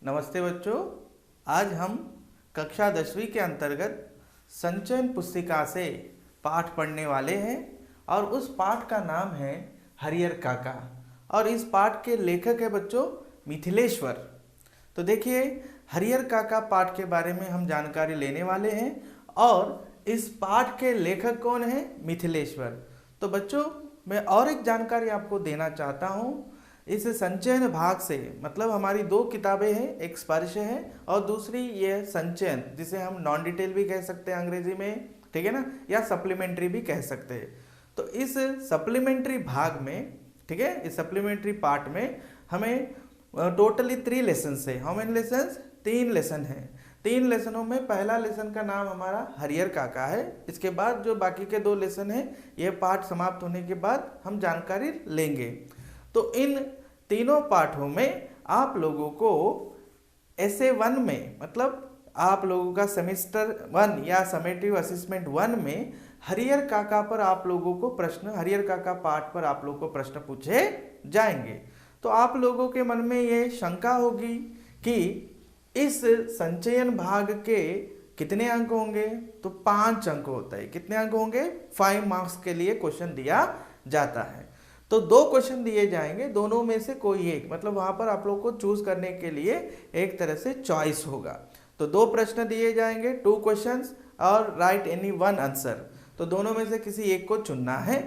नमस्ते बच्चों। आज हम कक्षा 10वीं के अंतर्गत संचयन पुस्तिका से पाठ पढ़ने वाले हैं और उस पाठ का नाम है हरियर काका और इस पाठ के लेखक है बच्चों मिथिलेश्वर। तो देखिए हरियर काका पाठ के बारे में हम जानकारी लेने वाले हैं और इस पाठ के लेखक कौन है? मिथिलेश्वर। तो बच्चों मैं और एक जानकारी आपको देना चाहता हूँ। इस संचयन भाग से मतलब हमारी दो किताबें हैं, एक स्पर्श है और दूसरी ये संचयन, जिसे हम नॉन डिटेल भी कह सकते हैं अंग्रेजी में, ठीक है ना, या सप्लीमेंट्री भी कह सकते हैं। तो इस सप्लीमेंट्री भाग में, ठीक है, इस सप्लीमेंट्री पार्ट में हमें टोटली 3 लेसन है। How many lessons? 3 लेसन है। 3 लेसनों में पहला लेसन का नाम हमारा हरियर काका है। इसके बाद जो बाकी के 2 लेसन है, ये पाठ समाप्त होने के बाद हम जानकारी लेंगे। तो इन तीनों पाठों में आप लोगों को ऐसे 1 में मतलब आप लोगों का सेमेस्टर 1 या समेटिव असेसमेंट 1 में हरियर काका पर आप लोगों को प्रश्न, हरियर काका पाठ पर आप लोगों को प्रश्न पूछे जाएंगे। तो आप लोगों के मन में ये शंका होगी कि इस संचयन भाग के कितने अंक होंगे? तो 5 अंक होता है। कितने अंक होंगे? 5 मार्क्स के लिए क्वेश्चन दिया जाता है। तो 2 क्वेश्चन दिए जाएंगे, दोनों में से कोई एक, मतलब वहां पर आप लोग को चूज करने के लिए एक तरह से चॉइस होगा। तो 2 प्रश्न दिए जाएंगे, 2 क्वेश्चंस और राइट एनी 1 आंसर। तो दोनों में से किसी एक को चुनना है।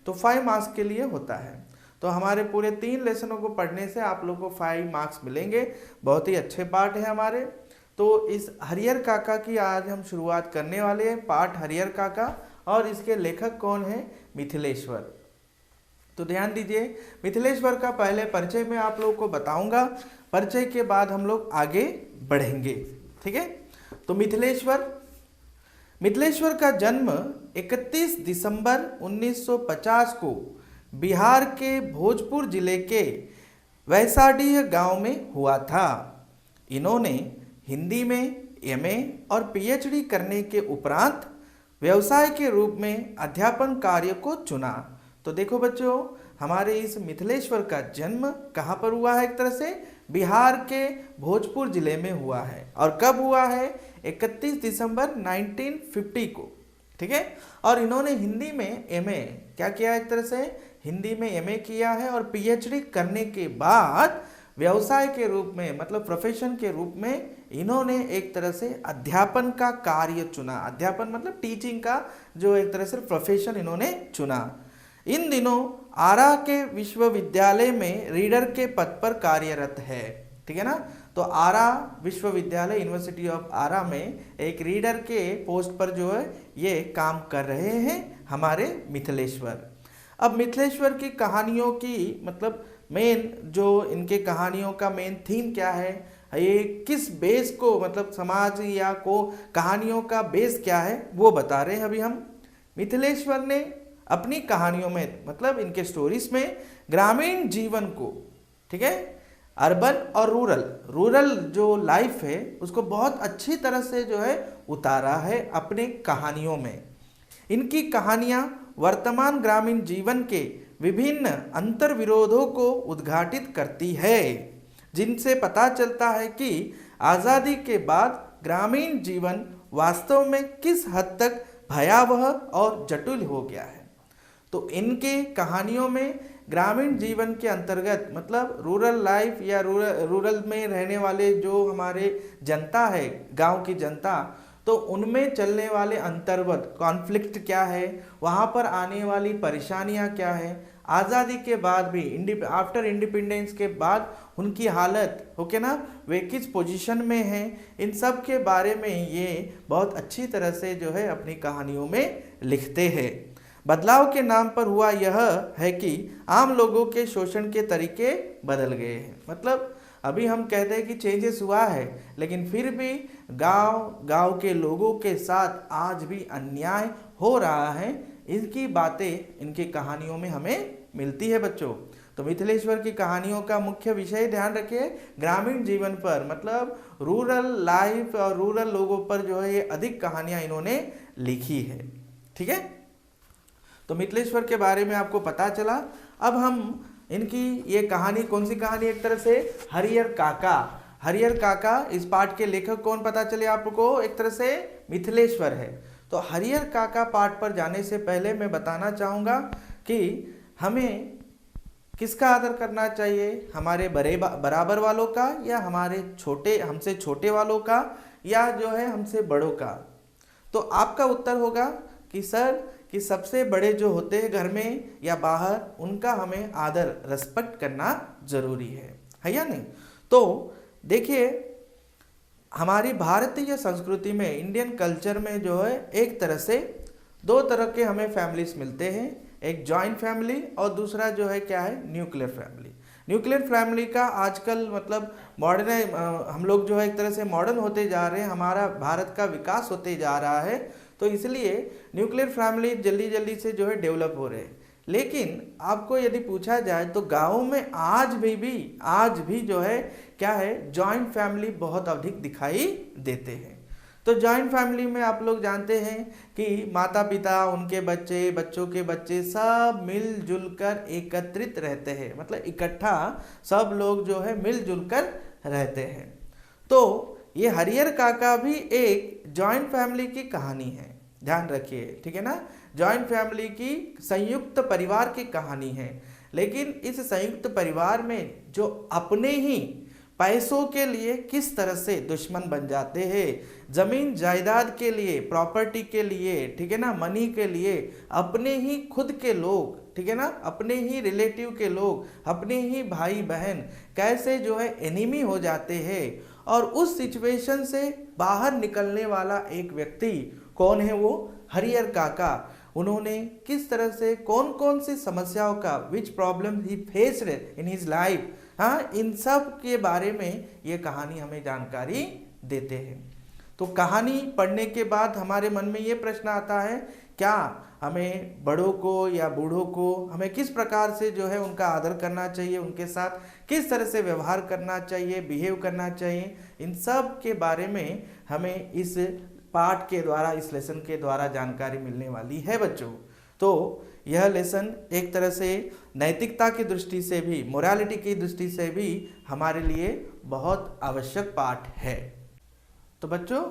तो 5 मार्क्स के लिए होता है। तो हमारे पूरे 3 लेसनों को पढ़ने से आप लोग को 5 मार्क्स मिलेंगे। बहुत ही अच्छे पाठ है हमारे। तो इस हरियर काका की आज हम शुरुआत करने वाले हैं, पाठ हरियर काका, और इसके लेखक कौन है? मिथिलेश्वर। तो ध्यान दीजिए, मिथिलेश्वर का पहले परिचय मैं आप लोगों को बताऊंगा, परिचय के बाद हम लोग आगे बढ़ेंगे, ठीक है। तो मिथिलेश्वर का जन्म 31 दिसंबर 1950 को बिहार के भोजपुर जिले के वैसाडीह गांव में हुआ था। इन्होंने हिंदी में एमए और पीएचडी करने के उपरांत व्यवसाय के रूप में अध्यापन कार्य को चुना। तो देखो बच्चों, हमारे इस मिथिलेश्वर का जन्म कहाँ पर हुआ है? एक तरह से बिहार के भोजपुर जिले में हुआ है। और कब हुआ है? 31 दिसंबर 1950 को, ठीक है। और इन्होंने हिंदी में एमए क्या किया? एक तरह से हिंदी में एमए किया है और पीएचडी करने के बाद व्यवसाय के रूप में मतलब प्रोफेशन के रूप में इन्होंने एक तरह से अध्यापन का कार्य चुना। अध्यापन मतलब टीचिंग का जो एक तरह से प्रोफेशन इन्होंने चुना। इन दिनों आरा के विश्वविद्यालय में रीडर के पद पर कार्यरत है, ठीक है ना। तो आरा विश्वविद्यालय, यूनिवर्सिटी ऑफ आरा में एक रीडर के पोस्ट पर जो है ये काम कर रहे हैं हमारे मिथिलेश्वर। अब मिथिलेश्वर की कहानियों की मतलब मेन जो इनके कहानियों का मेन थीम क्या है, ये किस बेस को मतलब समाज या को कहानियों का बेस क्या है वो बता रहे हैं अभी हम। मिथिलेश्वर ने अपनी कहानियों में मतलब इनके स्टोरीज में ग्रामीण जीवन को, ठीक है, अर्बन और रूरल जो लाइफ है उसको बहुत अच्छी तरह से जो है उतारा है अपने कहानियों में। इनकी कहानियां वर्तमान ग्रामीण जीवन के विभिन्न अंतर विरोधों को उद्घाटित करती है, जिनसे पता चलता है कि आज़ादी के बाद ग्रामीण जीवन वास्तव में किस हद तक भयावह और जटिल हो गया है। तो इनके कहानियों में ग्रामीण जीवन के अंतर्गत मतलब रूरल लाइफ या रूरल में रहने वाले जो हमारे जनता है, गांव की जनता, तो उनमें चलने वाले अंतर्गत कॉन्फ्लिक्ट क्या है, वहाँ पर आने वाली परेशानियाँ क्या है, आज़ादी के बाद भी आफ्टर इंडिपेंडेंस के बाद उनकी हालत, ओके ना, वे किस पोजीशन में हैं, इन सब के बारे में ये बहुत अच्छी तरह से जो है अपनी कहानियों में लिखते हैं। बदलाव के नाम पर हुआ यह है कि आम लोगों के शोषण के तरीके बदल गए हैं। मतलब अभी हम कहते हैं कि चेंजेस हुआ है, लेकिन फिर भी गांव के लोगों के साथ आज भी अन्याय हो रहा है। इनकी बातें इनकी कहानियों में हमें मिलती है बच्चों। तो मिथिलेश्वर की कहानियों का मुख्य विषय ध्यान रखिए ग्रामीण जीवन पर, मतलब रूरल लाइफ और रूरल लोगों पर जो है ये अधिक कहानियां इन्होंने लिखी है, ठीक है। तो मिथिलेश्वर के बारे में आपको पता चला। अब हम इनकी ये कहानी, कौन सी कहानी? एक तरह से हरियर काका। हरिहर काका, इस पाठ के लेखक कौन पता चले आपको, एक तरह से मिथिलेश्वर है। तो हरिहर काका पाठ पर जाने से पहले मैं बताना चाहूँगा कि हमें किसका आदर करना चाहिए, हमारे बराबर वालों का या हमारे हमसे छोटे वालों का या जो है हमसे बड़ों का। तो आपका उत्तर होगा कि सर कि सबसे बड़े जो होते हैं घर में या बाहर, उनका हमें आदर रिस्पेक्ट करना जरूरी है या नहीं। तो देखिए हमारी भारतीय संस्कृति में, इंडियन कल्चर में जो है एक तरह से दो तरह के हमें फैमिलीज मिलते हैं, एक जॉइंट फैमिली और दूसरा जो है क्या है, न्यूक्लियर फैमिली। न्यूक्लियर फैमिली का आजकल मतलब मॉडर्न, हम लोग जो है एक तरह से मॉडर्न होते जा रहे हैं, हमारा भारत का विकास होते जा रहा है, तो इसलिए न्यूक्लियर फैमिली जल्दी जल्दी से जो है डेवलप हो रहे हैं। लेकिन आपको यदि पूछा जाए तो गाँव में आज भी जो है क्या है, जॉइंट फैमिली बहुत अधिक दिखाई देते हैं। तो जॉइंट फैमिली में आप लोग जानते हैं कि माता पिता, उनके बच्चे, बच्चों के बच्चे सब मिलजुल कर एकत्रित रहते हैं, मतलब इकट्ठा सब लोग जो है मिलजुल कर रहते हैं। तो ये हरिहर काका भी एक जॉइंट फैमिली की कहानी है, ध्यान रखिए, ठीक है ना। जॉइंट फैमिली की संयुक्त परिवार की कहानी है। लेकिन इस संयुक्त परिवार में जो अपने ही पैसों के लिए किस तरह से दुश्मन बन जाते हैं, जमीन जायदाद के लिए, प्रॉपर्टी के लिए, ठीक है ना, मनी के लिए, अपने ही खुद के लोग, ठीक है ना, अपने ही रिलेटिव के लोग, अपने ही भाई बहन कैसे जो है एनिमी हो जाते हैं। और उस सिचुएशन से बाहर निकलने वाला एक व्यक्ति कौन है, वो हरिहर काका। उन्होंने किस तरह से कौन कौन सी समस्याओं का, which problem he faced in his life, हाँ, इन सब के बारे में ये कहानी हमें जानकारी देते हैं। तो कहानी पढ़ने के बाद हमारे मन में ये प्रश्न आता है, क्या हमें बड़ों को या बूढ़ों को हमें किस प्रकार से जो है उनका आदर करना चाहिए, उनके साथ किस तरह से व्यवहार करना चाहिए, बिहेव करना चाहिए, इन सब के बारे में हमें इस पाठ के द्वारा, इस लेसन के द्वारा जानकारी मिलने वाली है बच्चों। तो यह लेसन एक तरह से नैतिकता की दृष्टि से भी, मोरालिटी की दृष्टि से भी हमारे लिए बहुत आवश्यक पाठ है। तो बच्चों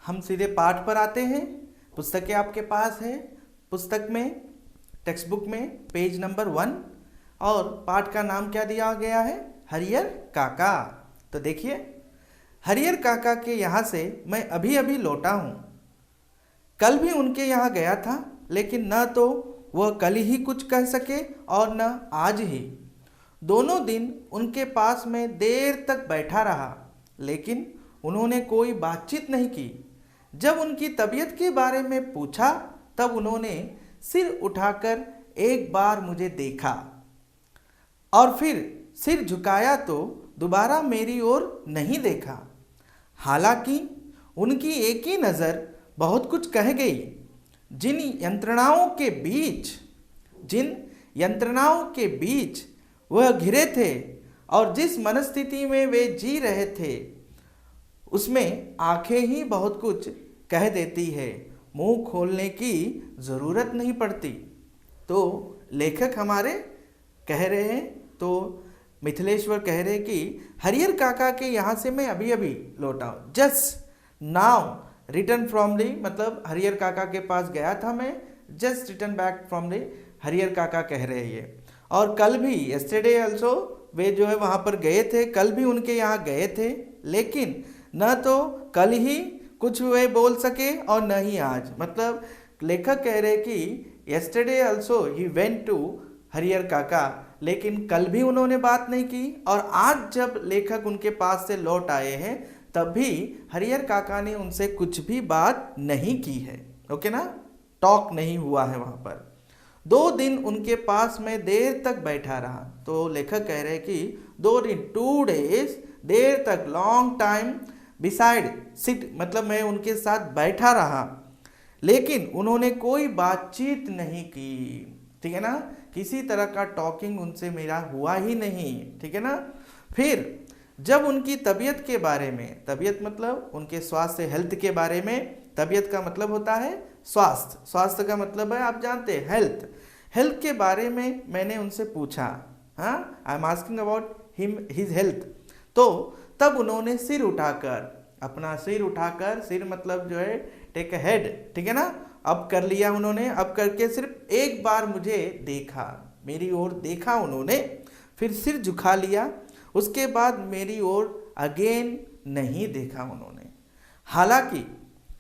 हम सीधे पाठ पर आते हैं। पुस्तकें आपके पास है, पुस्तक में, टेक्स्ट बुक में पेज नंबर 1 और पाठ का नाम क्या दिया गया है, हरिहर काका। तो देखिए, हरिहर काका के यहाँ से मैं अभी अभी लौटा हूँ। कल भी उनके यहाँ गया था, लेकिन न तो वह कल ही कुछ कह सके और न आज ही। दोनों दिन उनके पास में देर तक बैठा रहा, लेकिन उन्होंने कोई बातचीत नहीं की। जब उनकी तबीयत के बारे में पूछा तब उन्होंने सिर उठाकर एक बार मुझे देखा और फिर सिर झुकाया तो दोबारा मेरी ओर नहीं देखा। हालांकि उनकी एक ही नज़र बहुत कुछ कह गई। जिन यंत्रणाओं के बीच वह घिरे थे और जिस मनस्थिति में वे जी रहे थे, उसमें आंखें ही बहुत कुछ कह देती है, मुंह खोलने की ज़रूरत नहीं पड़ती। तो लेखक हमारे कह रहे हैं, तो मिथिलेश्वर कह रहे हैं कि हरिहर काका के यहाँ से मैं अभी अभी लौटा हूँ, just now return from the, मतलब हरिहर काका के पास गया था मैं, just return back from the, Harihar काका कह रहे हैं ये। और कल भी, यस्टरडे ऑल्सो, वे जो है वहाँ पर गए थे, कल भी उनके यहाँ गए थे, लेकिन न तो कल ही कुछ वे बोल सके और न ही आज। मतलब लेखक कह रहे कि yesterday also he went to Harihar काका, लेकिन कल भी उन्होंने बात नहीं की, और आज जब लेखक उनके पास से लौट आए हैं तब भी हरिहर काका ने उनसे कुछ भी बात नहीं की है। ओके ना, टॉक नहीं हुआ है वहाँ पर। 2 दिन उनके पास में देर तक बैठा रहा। तो लेखक कह रहे हैं कि 2 दिन, 2 days, देर तक, लॉन्ग टाइम, बिसाइड सिट, मतलब मैं उनके साथ बैठा रहा, लेकिन उन्होंने कोई बातचीत नहीं की। ठीक है ना, किसी तरह का टॉकिंग उनसे मेरा हुआ ही नहीं। ठीक है ना। फिर जब उनकी तबीयत के बारे में, तबीयत मतलब उनके स्वास्थ्य, हेल्थ के बारे में, तबीयत का मतलब होता है स्वास्थ्य, स्वास्थ्य का मतलब है आप जानते हैं हेल्थ, हेल्थ के बारे में मैंने उनसे पूछा, हाँ, I am asking about his health. तो तब उन्होंने सिर उठाकर, अपना सिर उठाकर, सिर मतलब जो है टेक अ हेड, ठीक है ना, अब कर लिया उन्होंने, अब करके सिर्फ एक बार मुझे देखा, मेरी ओर देखा उन्होंने, फिर सिर झुका लिया, उसके बाद मेरी ओर अगेन नहीं देखा उन्होंने। हालांकि,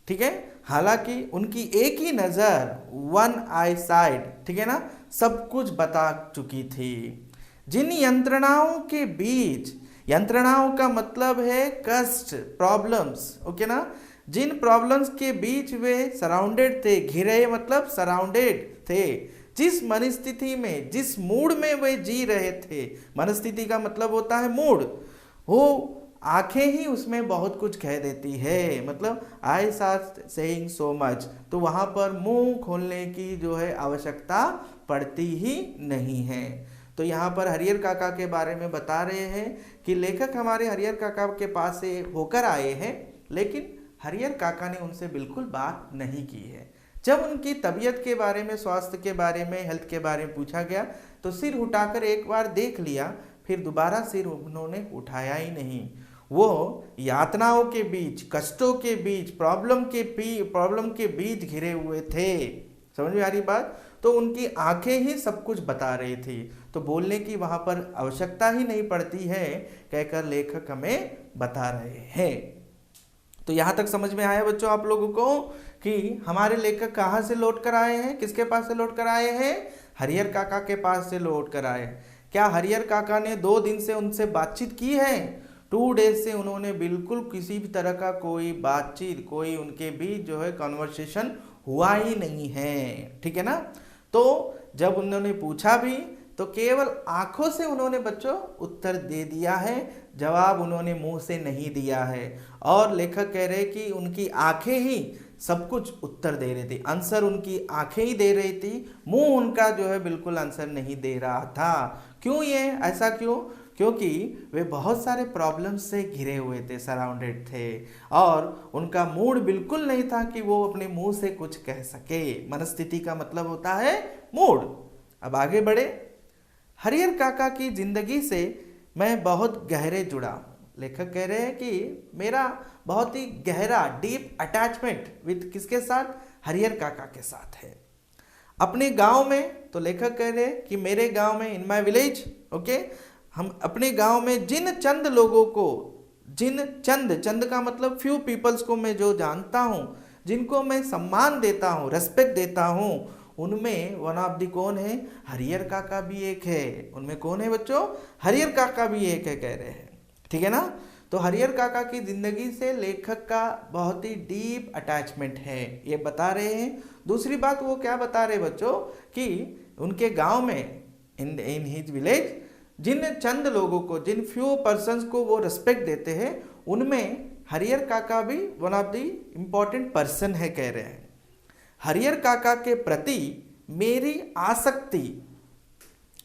ठीक है, हालांकि उनकी एक ही नज़र, वन आई साइड, ठीक है ना, सब कुछ बता चुकी थी। जिन यंत्रणाओं के बीच, यंत्रणाओं का मतलब है कष्ट, प्रॉब्लम्स, ओके ना, जिन प्रॉब्लम्स के बीच वे सराउंडेड थे, घिरे मतलब सराउंडेड थे, जिस मनस्थिति में, जिस मूड में वे जी रहे थे, मनस्थिति का मतलब होता है मूड, वो आंखें ही उसमें बहुत कुछ कह देती है, मतलब I R saying so much, तो वहाँ पर मुंह खोलने की जो है आवश्यकता पड़ती ही नहीं है। तो यहाँ पर हरिहर काका के बारे में बता रहे हैं कि लेखक हमारे हरिहर काका के पास से होकर आए हैं, लेकिन हरिहर काका ने उनसे बिल्कुल बात नहीं की है। जब उनकी तबीयत के बारे में, स्वास्थ्य के बारे में, हेल्थ के बारे में पूछा गया तो सिर उठाकर एक बार देख लिया, फिर दोबारा सिर उन्होंने उठाया ही नहीं। वो यातनाओं के बीच, कष्टों के बीच, प्रॉब्लम के बीच घिरे हुए थे। समझ में आ रही बात? तो उनकी आंखें ही सब कुछ बता रही थी, तो बोलने की वहाँ पर आवश्यकता ही नहीं पड़ती है, कहकर लेखक हमें बता रहे हैं। तो यहाँ तक समझ में आया बच्चों आप लोगों को कि हमारे लेखक कहाँ से लौट कर आए हैं, किसके पास से लौट कर आए हैं? हरिहर काका के पास से लौट कर आए। क्या हरिहर काका ने 2 दिन से उनसे बातचीत की है? 2 डेज से उन्होंने बिल्कुल किसी भी तरह का कोई बातचीत, कोई उनके बीच जो है कन्वर्सेशन हुआ ही नहीं है, ठीक है ना। तो जब उन्होंने पूछा भी तो केवल आंखों से उन्होंने बच्चों उत्तर दे दिया है, जवाब उन्होंने मुंह से नहीं दिया है। और लेखक कह रहे कि उनकी आंखें ही सब कुछ उत्तर दे रही थी, आंसर उनकी आंखें ही दे रही थी, मुंह उनका जो है बिल्कुल आंसर नहीं दे रहा था। क्यों ये ऐसा क्यों? क्योंकि वे बहुत सारे प्रॉब्लम्स से घिरे हुए थे, सराउंडेड थे, और उनका मूड बिल्कुल नहीं था कि वो अपने मुंह से कुछ कह सके। मनस्थिति का मतलब होता है मूड। अब आगे बढ़े। हरिहर काका की जिंदगी से मैं बहुत गहरे जुड़ा। लेखक कह रहे हैं कि मेरा बहुत ही गहरा, डीप अटैचमेंट विद किसके साथ? हरिहर काका के साथ है। अपने गांव में, तो लेखक कह रहे हैं कि मेरे गांव में, इन माय विलेज, ओके, हम अपने गांव में जिन चंद लोगों को, चंद का मतलब फ्यू पीपल्स को मैं जो जानता हूं, जिनको मैं सम्मान देता हूं, रेस्पेक्ट देता हूं, उनमें वन ऑफ दी कौन है? हरिहर काका भी एक है। उनमें कौन है बच्चों? हरिहर काका भी एक है, कह रहे हैं, ठीक है ना। तो हरिहर काका की जिंदगी से लेखक का बहुत ही डीप अटैचमेंट है, ये बता रहे हैं। दूसरी बात वो क्या बता रहे बच्चों कि उनके गांव में, इन हिज विलेज, जिन चंद लोगों को, जिन फ्यू पर्सन्स को वो रिस्पेक्ट देते हैं, उनमें हरिहर काका भी one of the important person है, कह रहे हैं। हरिहर काका के प्रति मेरी आसक्ति,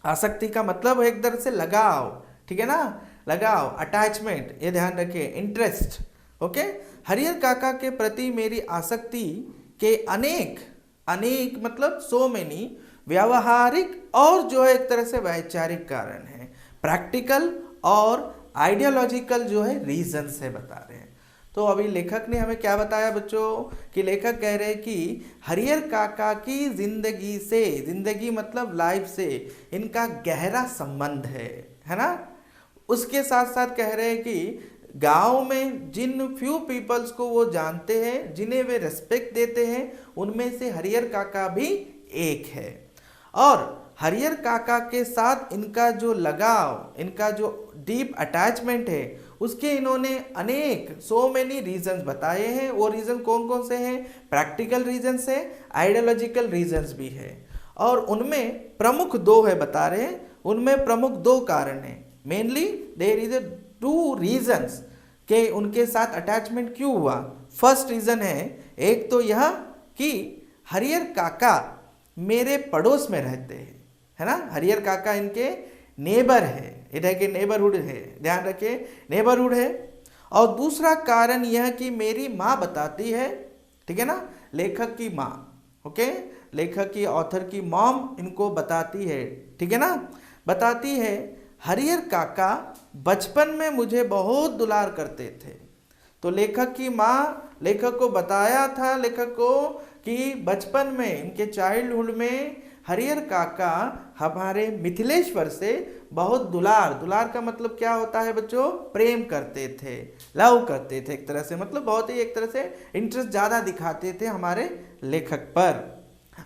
आसक्ति का मतलब है एक तरह से लगाव, ठीक है ना, लगाव, अटैचमेंट, ये ध्यान रखिए, इंटरेस्ट, ओके। हरिहर काका के प्रति मेरी आसक्ति के अनेक मतलब सो मेनी व्यावहारिक और जो है एक तरह से वैचारिक कारण है, प्रैक्टिकल और आइडियोलॉजिकल जो है रीजंस है, बता रहे हैं। तो अभी लेखक ने हमें क्या बताया बच्चों कि लेखक कह रहे हैं कि हरिहर काका की जिंदगी से, जिंदगी मतलब लाइफ से, इनका गहरा संबंध है ना। उसके साथ साथ कह रहे हैं कि गांव में जिन फ्यू पीपल्स को वो जानते हैं, जिन्हें वे रेस्पेक्ट देते हैं, उनमें से हरिहर काका भी एक है। और हरिहर काका के साथ इनका जो लगाव, इनका जो डीप अटैचमेंट है, उसके इन्होंने अनेक सो मेनी रीजंस बताए हैं। वो रीजन कौन कौन से हैं? प्रैक्टिकल रीजंस है, आइडियोलॉजिकल रीजंस भी है, और उनमें प्रमुख 2 है, बता रहे हैं। उनमें प्रमुख 2 कारण हैं। मेनली देयर इज 2 रीजंस कि उनके साथ अटैचमेंट क्यों हुआ। फर्स्ट रीजन है, एक तो यह कि हरिहर काका मेरे पड़ोस में रहते हैं, है ना। हरिहर काका इनके नेबर है, इधर के नेबरहुड है, ध्यान रखिए, नेबरहुड है। और दूसरा कारण यह कि मेरी माँ बताती है, ठीक है ना, लेखक की माँ, ओके, लेखक की, ऑथर की मॉम इनको बताती है, ठीक है ना, बताती है हरिहर काका बचपन में मुझे बहुत दुलार करते थे। तो लेखक की माँ लेखक को बताया था, लेखक को, कि बचपन में, इनके चाइल्डहुड में हरिहर काका हमारे मिथिलेश्वर से बहुत दुलार, दुलार का मतलब क्या होता है बच्चों, प्रेम करते थे, लव करते थे एक तरह से, मतलब बहुत ही एक तरह से इंटरेस्ट ज़्यादा दिखाते थे हमारे लेखक पर।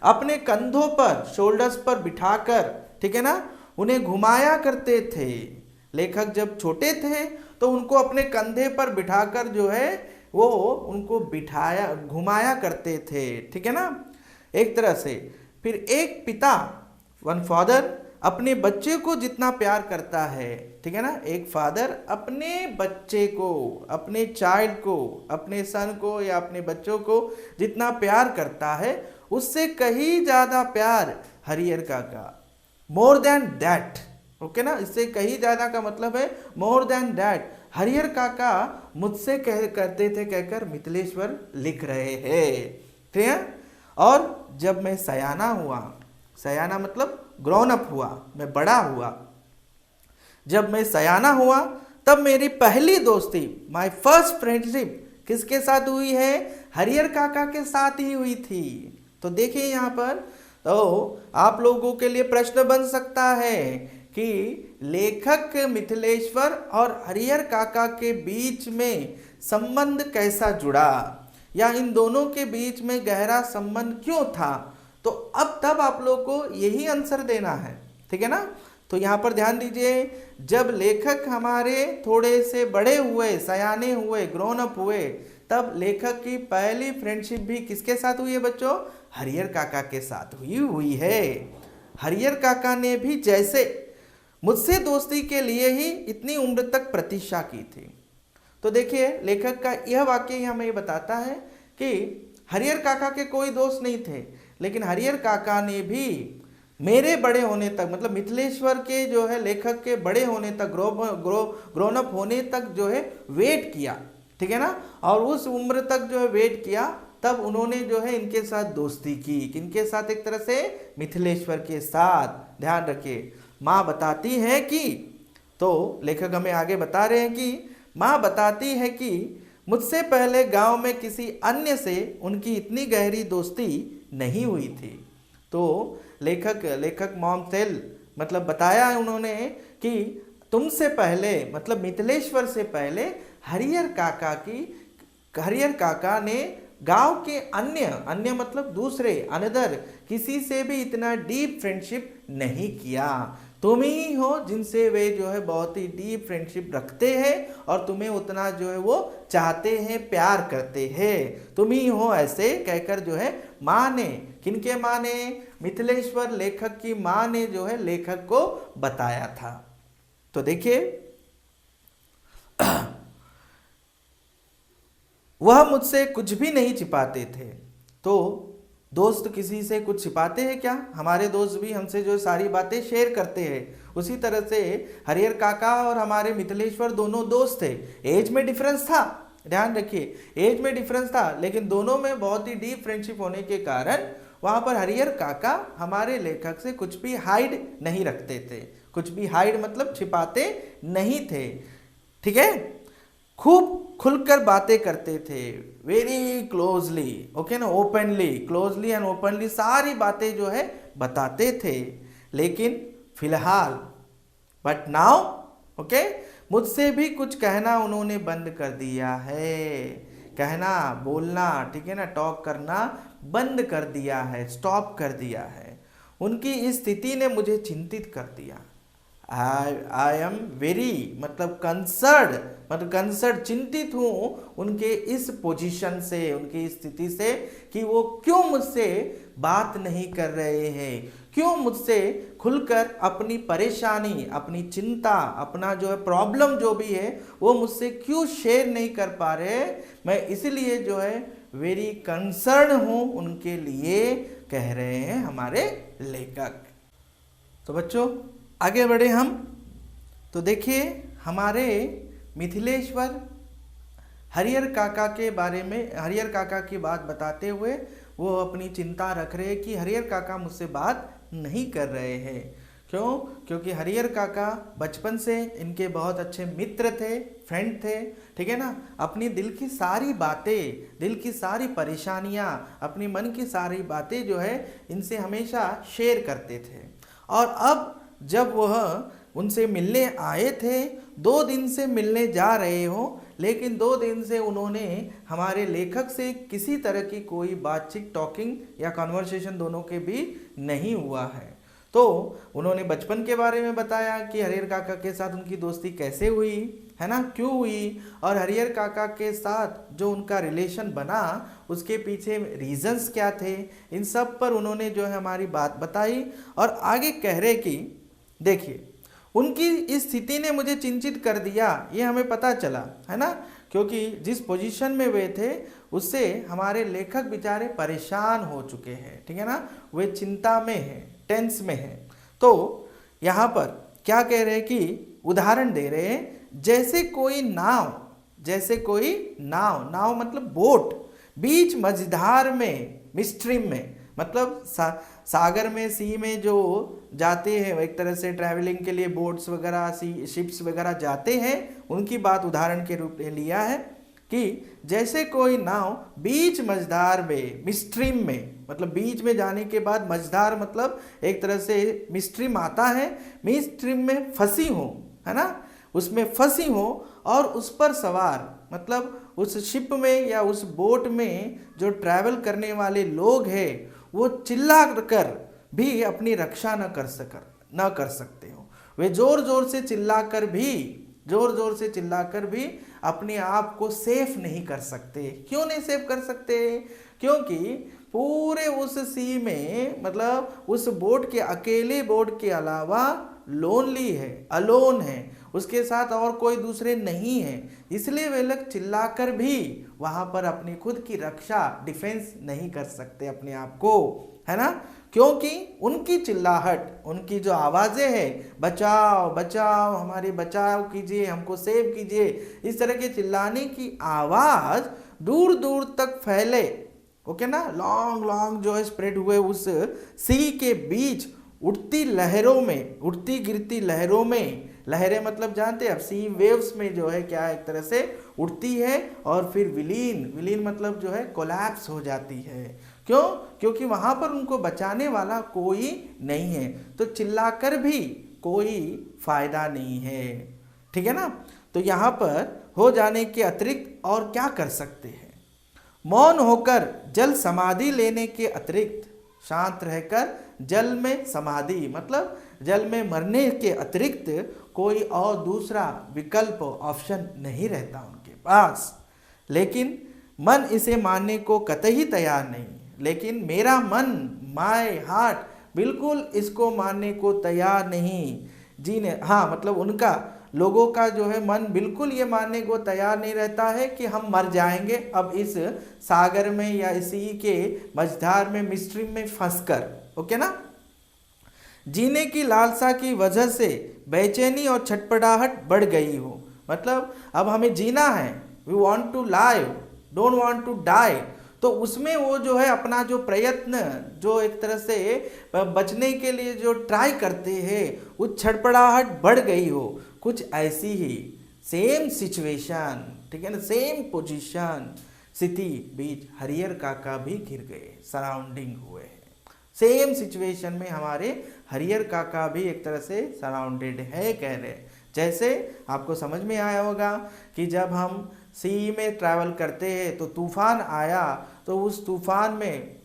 अपने कंधों पर, शोल्डर्स पर बिठाकर, ठीक है ना, उन्हें घुमाया करते थे। लेखक जब छोटे थे तो उनको अपने कंधे पर बिठाकर जो है वो उनको बिठाया, घुमाया करते थे, ठीक है ना, एक तरह से। फिर एक पिता, वन फादर, अपने बच्चे को जितना प्यार करता है, ठीक है ना, एक फादर अपने बच्चे को, अपने चाइल्ड को, अपने सन को या अपने बच्चों को जितना प्यार करता है, उससे कहीं ज्यादा प्यार हरिहर काका, मोर देन दैट, ओके ना, इससे कहीं ज्यादा का मतलब है मोर देन दैट, हरिहर काका मुझसे करते थे कहकर मिथिलेश्वर लिख रहे हैं, ठीक है। और जब मैं सयाना हुआ, सयाना मतलब ग्रोन अप हुआ, मैं बड़ा हुआ, जब मैं सयाना हुआ तब मेरी पहली दोस्ती, माय फर्स्ट फ्रेंडशिप किसके साथ हुई है, हरिहर काका के साथ ही हुई थी। तो देखिए यहाँ पर, तो आप लोगों के लिए प्रश्न बन सकता है कि लेखक मिथिलेश्वर और हरिहर काका के बीच में संबंध कैसा जुड़ा, या इन दोनों के बीच में गहरा संबंध क्यों था। तो अब तब आप लोग को यही आंसर देना है, ठीक है ना। तो यहाँ पर ध्यान दीजिए, जब लेखक हमारे थोड़े से बड़े हुए, सयाने हुए, ग्रोन अप हुए, तब लेखक की पहली फ्रेंडशिप भी किसके साथ हुई है बच्चों, हरिहर काका के साथ हुई है। हरिहर काका ने भी जैसे मुझसे दोस्ती के लिए ही इतनी उम्र तक प्रतीक्षा की थी। तो देखिए लेखक का यह वाक्य हमें ये बताता है कि हरिहर काका के कोई दोस्त नहीं थे, लेकिन हरिहर काका ने भी मेरे बड़े होने तक, मतलब मिथिलेश्वर के जो है लेखक के बड़े होने तक, ग्रोन अप होने तक जो है वेट किया, ठीक है ना, और उस उम्र तक जो है वेट किया, तब उन्होंने जो है इनके साथ दोस्ती की, किनके साथ, एक तरह से मिथिलेश्वर के साथ। ध्यान रखिए, माँ बताती है कि, तो लेखक हमें आगे बता रहे हैं कि माँ बताती है कि मुझसे पहले गांव में किसी अन्य से उनकी इतनी गहरी दोस्ती नहीं हुई थी। तो लेखक मॉम टेल, मतलब बताया उन्होंने कि तुमसे पहले, मतलब मिथिलेश्वर से पहले हरिहर काका ने गांव के अन्य मतलब दूसरे, अनदर किसी से भी इतना डीप फ्रेंडशिप नहीं किया। तुम ही हो जिनसे वे जो है बहुत ही डीप फ्रेंडशिप रखते हैं और तुम्हें उतना जो है वो चाहते हैं, प्यार करते हैं, तुम ही हो, ऐसे कहकर जो है माँ ने, किनके माँ ने, मिथिलेश्वर लेखक की माँ ने जो है लेखक को बताया था। तो देखिए वह मुझसे कुछ भी नहीं छिपाते थे। तो दोस्त किसी से कुछ छिपाते हैं क्या, हमारे दोस्त भी हमसे जो सारी बातें शेयर करते हैं। उसी तरह से हरिहर काका और हमारे मिथिलेश्वर दोनों दोस्त थे। एज में डिफरेंस था, ध्यान रखिए, एज में डिफरेंस था, लेकिन दोनों में बहुत ही डीप फ्रेंडशिप होने के कारण वहां पर हरिहर काका हमारे लेखक से कुछ भी हाइड नहीं रखते थे, कुछ भी हाइड मतलब छिपाते नहीं थे, ठीक है। खूब खुलकर बातें करते थे, वेरी क्लोजली, ओके ना, ओपनली, क्लोजली एंड ओपनली सारी बातें जो है बताते थे। लेकिन फिलहाल, बट नाउ, ओके, मुझसे भी कुछ कहना उन्होंने बंद कर दिया है, कहना, बोलना, ठीक है ना, टॉक करना बंद कर दिया है, स्टॉप कर दिया है। उनकी इस स्थिति ने मुझे चिंतित कर दिया। आई एम वेरी, मतलब कंसर्ड, मतलब कंसर्ड, चिंतित हूँ उनके इस पोजीशन से, उनकी स्थिति से, कि वो क्यों मुझसे बात नहीं कर रहे हैं, क्यों मुझसे खुलकर अपनी परेशानी, अपनी चिंता, अपना जो है प्रॉब्लम जो भी है वो मुझसे क्यों शेयर नहीं कर पा रहे। मैं इसलिए जो है वेरी कंसर्न हूँ उनके लिए, कह रहे हैं हमारे लेखक। तो बच्चों आगे बढ़े हम। तो देखिए हमारे मिथिलेश्वर हरिहर काका के बारे में, हरिहर काका की बात बताते हुए वो अपनी चिंता रख रहे हैं कि हरिहर काका मुझसे बात नहीं कर रहे हैं, क्यों? क्योंकि हरिहर काका बचपन से इनके बहुत अच्छे मित्र थे, फ्रेंड थे, ठीक है ना। अपनी दिल की सारी बातें, दिल की सारी परेशानियां, अपनी मन की सारी बातें जो है इनसे हमेशा शेयर करते थे। और अब जब वह उनसे मिलने आए थे, 2 दिन से मिलने जा रहे हो, लेकिन 2 दिन से उन्होंने हमारे लेखक से किसी तरह की कोई बातचीत, टॉकिंग या कन्वर्सेशन दोनों के भी नहीं हुआ है। तो उन्होंने बचपन के बारे में बताया कि हरिहर काका के साथ उनकी दोस्ती कैसे हुई, है ना, क्यों हुई, और हरिहर काका के साथ जो उनका रिलेशन बना उसके पीछे रीजंस क्या थे। इन सब पर उन्होंने जो है हमारी बात बताई और आगे कह रहे कि देखिए, उनकी इस स्थिति ने मुझे चिंतित कर दिया, ये हमें पता चला, है ना, क्योंकि जिस पोजीशन में वे थे उससे हमारे लेखक बेचारे परेशान हो चुके हैं, ठीक है ना, वे चिंता में हैं, टेंस में हैं। तो यहाँ पर क्या कह रहे हैं कि उदाहरण दे रहे हैं, जैसे कोई नाव मतलब बोट बीच मझधार में, मिस्ट्रीम में, मतलब सागर में, सी में जो जाते हैं, एक तरह से ट्रैवलिंग के लिए बोट्स वगैरह, शिप्स वगैरह जाते हैं, उनकी बात उदाहरण के रूप में लिया है कि जैसे कोई नाव बीच मझधार में, मिस्ट्रीम में, मतलब बीच में जाने के बाद मझधार मतलब एक तरह से मिस्ट्रीम आता है, मिस्ट्रीम में फंसी हो, है ना, उसमें फंसी हो और उस पर सवार, मतलब उस शिप में या उस बोट में जो ट्रैवल करने वाले लोग हैं वो चिल्ला कर भी अपनी रक्षा न कर सकते हो। वे जोर जोर से चिल्लाकर भी अपने आप को सेफ नहीं कर सकते। क्यों नहीं सेफ कर सकते? क्योंकि पूरे उस सी में, मतलब उस बोट के, अकेले बोट के अलावा लोनली है, अलोन है, उसके साथ और कोई दूसरे नहीं है, इसलिए वे लोग चिल्लाकर भी वहां पर अपनी खुद की रक्षा, डिफेंस नहीं कर सकते अपने आप को, है ना, क्योंकि उनकी चिल्लाहट, उनकी जो आवाजें हैं, बचाओ बचाओ, हमारी बचाव कीजिए, हमको सेव कीजिए, इस तरह के चिल्लाने की आवाज दूर दूर तक फैले, ओके ना, लॉन्ग जो है स्प्रेड हुए उस सी के बीच उठती लहरों में, उठती गिरती लहरों में, लहरें मतलब जानते हैं आप, सी वेव्स में जो है क्या एक तरह से उठती है और फिर विलीन मतलब जो है कोलैप्स हो जाती है। क्यों? क्योंकि वहां पर उनको बचाने वाला कोई नहीं है, तो चिल्लाकर भी कोई फायदा नहीं है, ठीक है ना। तो यहाँ पर हो जाने के अतिरिक्त और क्या कर सकते हैं? मौन होकर जल समाधि लेने के अतिरिक्त, शांत रहकर जल में समाधि मतलब जल में मरने के अतिरिक्त कोई और दूसरा विकल्प, ऑप्शन नहीं रहता उनके पास। लेकिन मन इसे मानने को कतई तैयार नहीं, लेकिन मेरा मन, माय हार्ट, बिल्कुल इसको मानने को तैयार नहीं। मतलब उनका, लोगों का जो है मन बिल्कुल ये मानने को तैयार नहीं रहता है कि हम मर जाएंगे अब इस सागर में या इसी के मझधार में, मिस्ट्रीम में फंसकर, ओके ना। जीने की लालसा की वजह से बेचैनी और छटपटाहट बढ़ गई हो, मतलब अब हमें जीना है, we want to live, don't want to die, तो उसमें वो जो है अपना जो प्रयत्न, जो एक तरह से बचने के लिए जो ट्राई करते हैं, वो छटपटाहट बढ़ गई हो। कुछ ऐसी ही सेम सिचुएशन, ठीक है ना, सेम पोजीशन, स्थिति बीच हरिहर काका भी घिर गए, सराउंडिंग हुए हैं। सेम सिचुएशन में हमारे हरिहर काका भी एक तरह से सराउंडेड है, कह रहे। जैसे आपको समझ में आया होगा कि जब हम सी में ट्रैवल करते हैं तो तूफान आया, तो उस तूफान में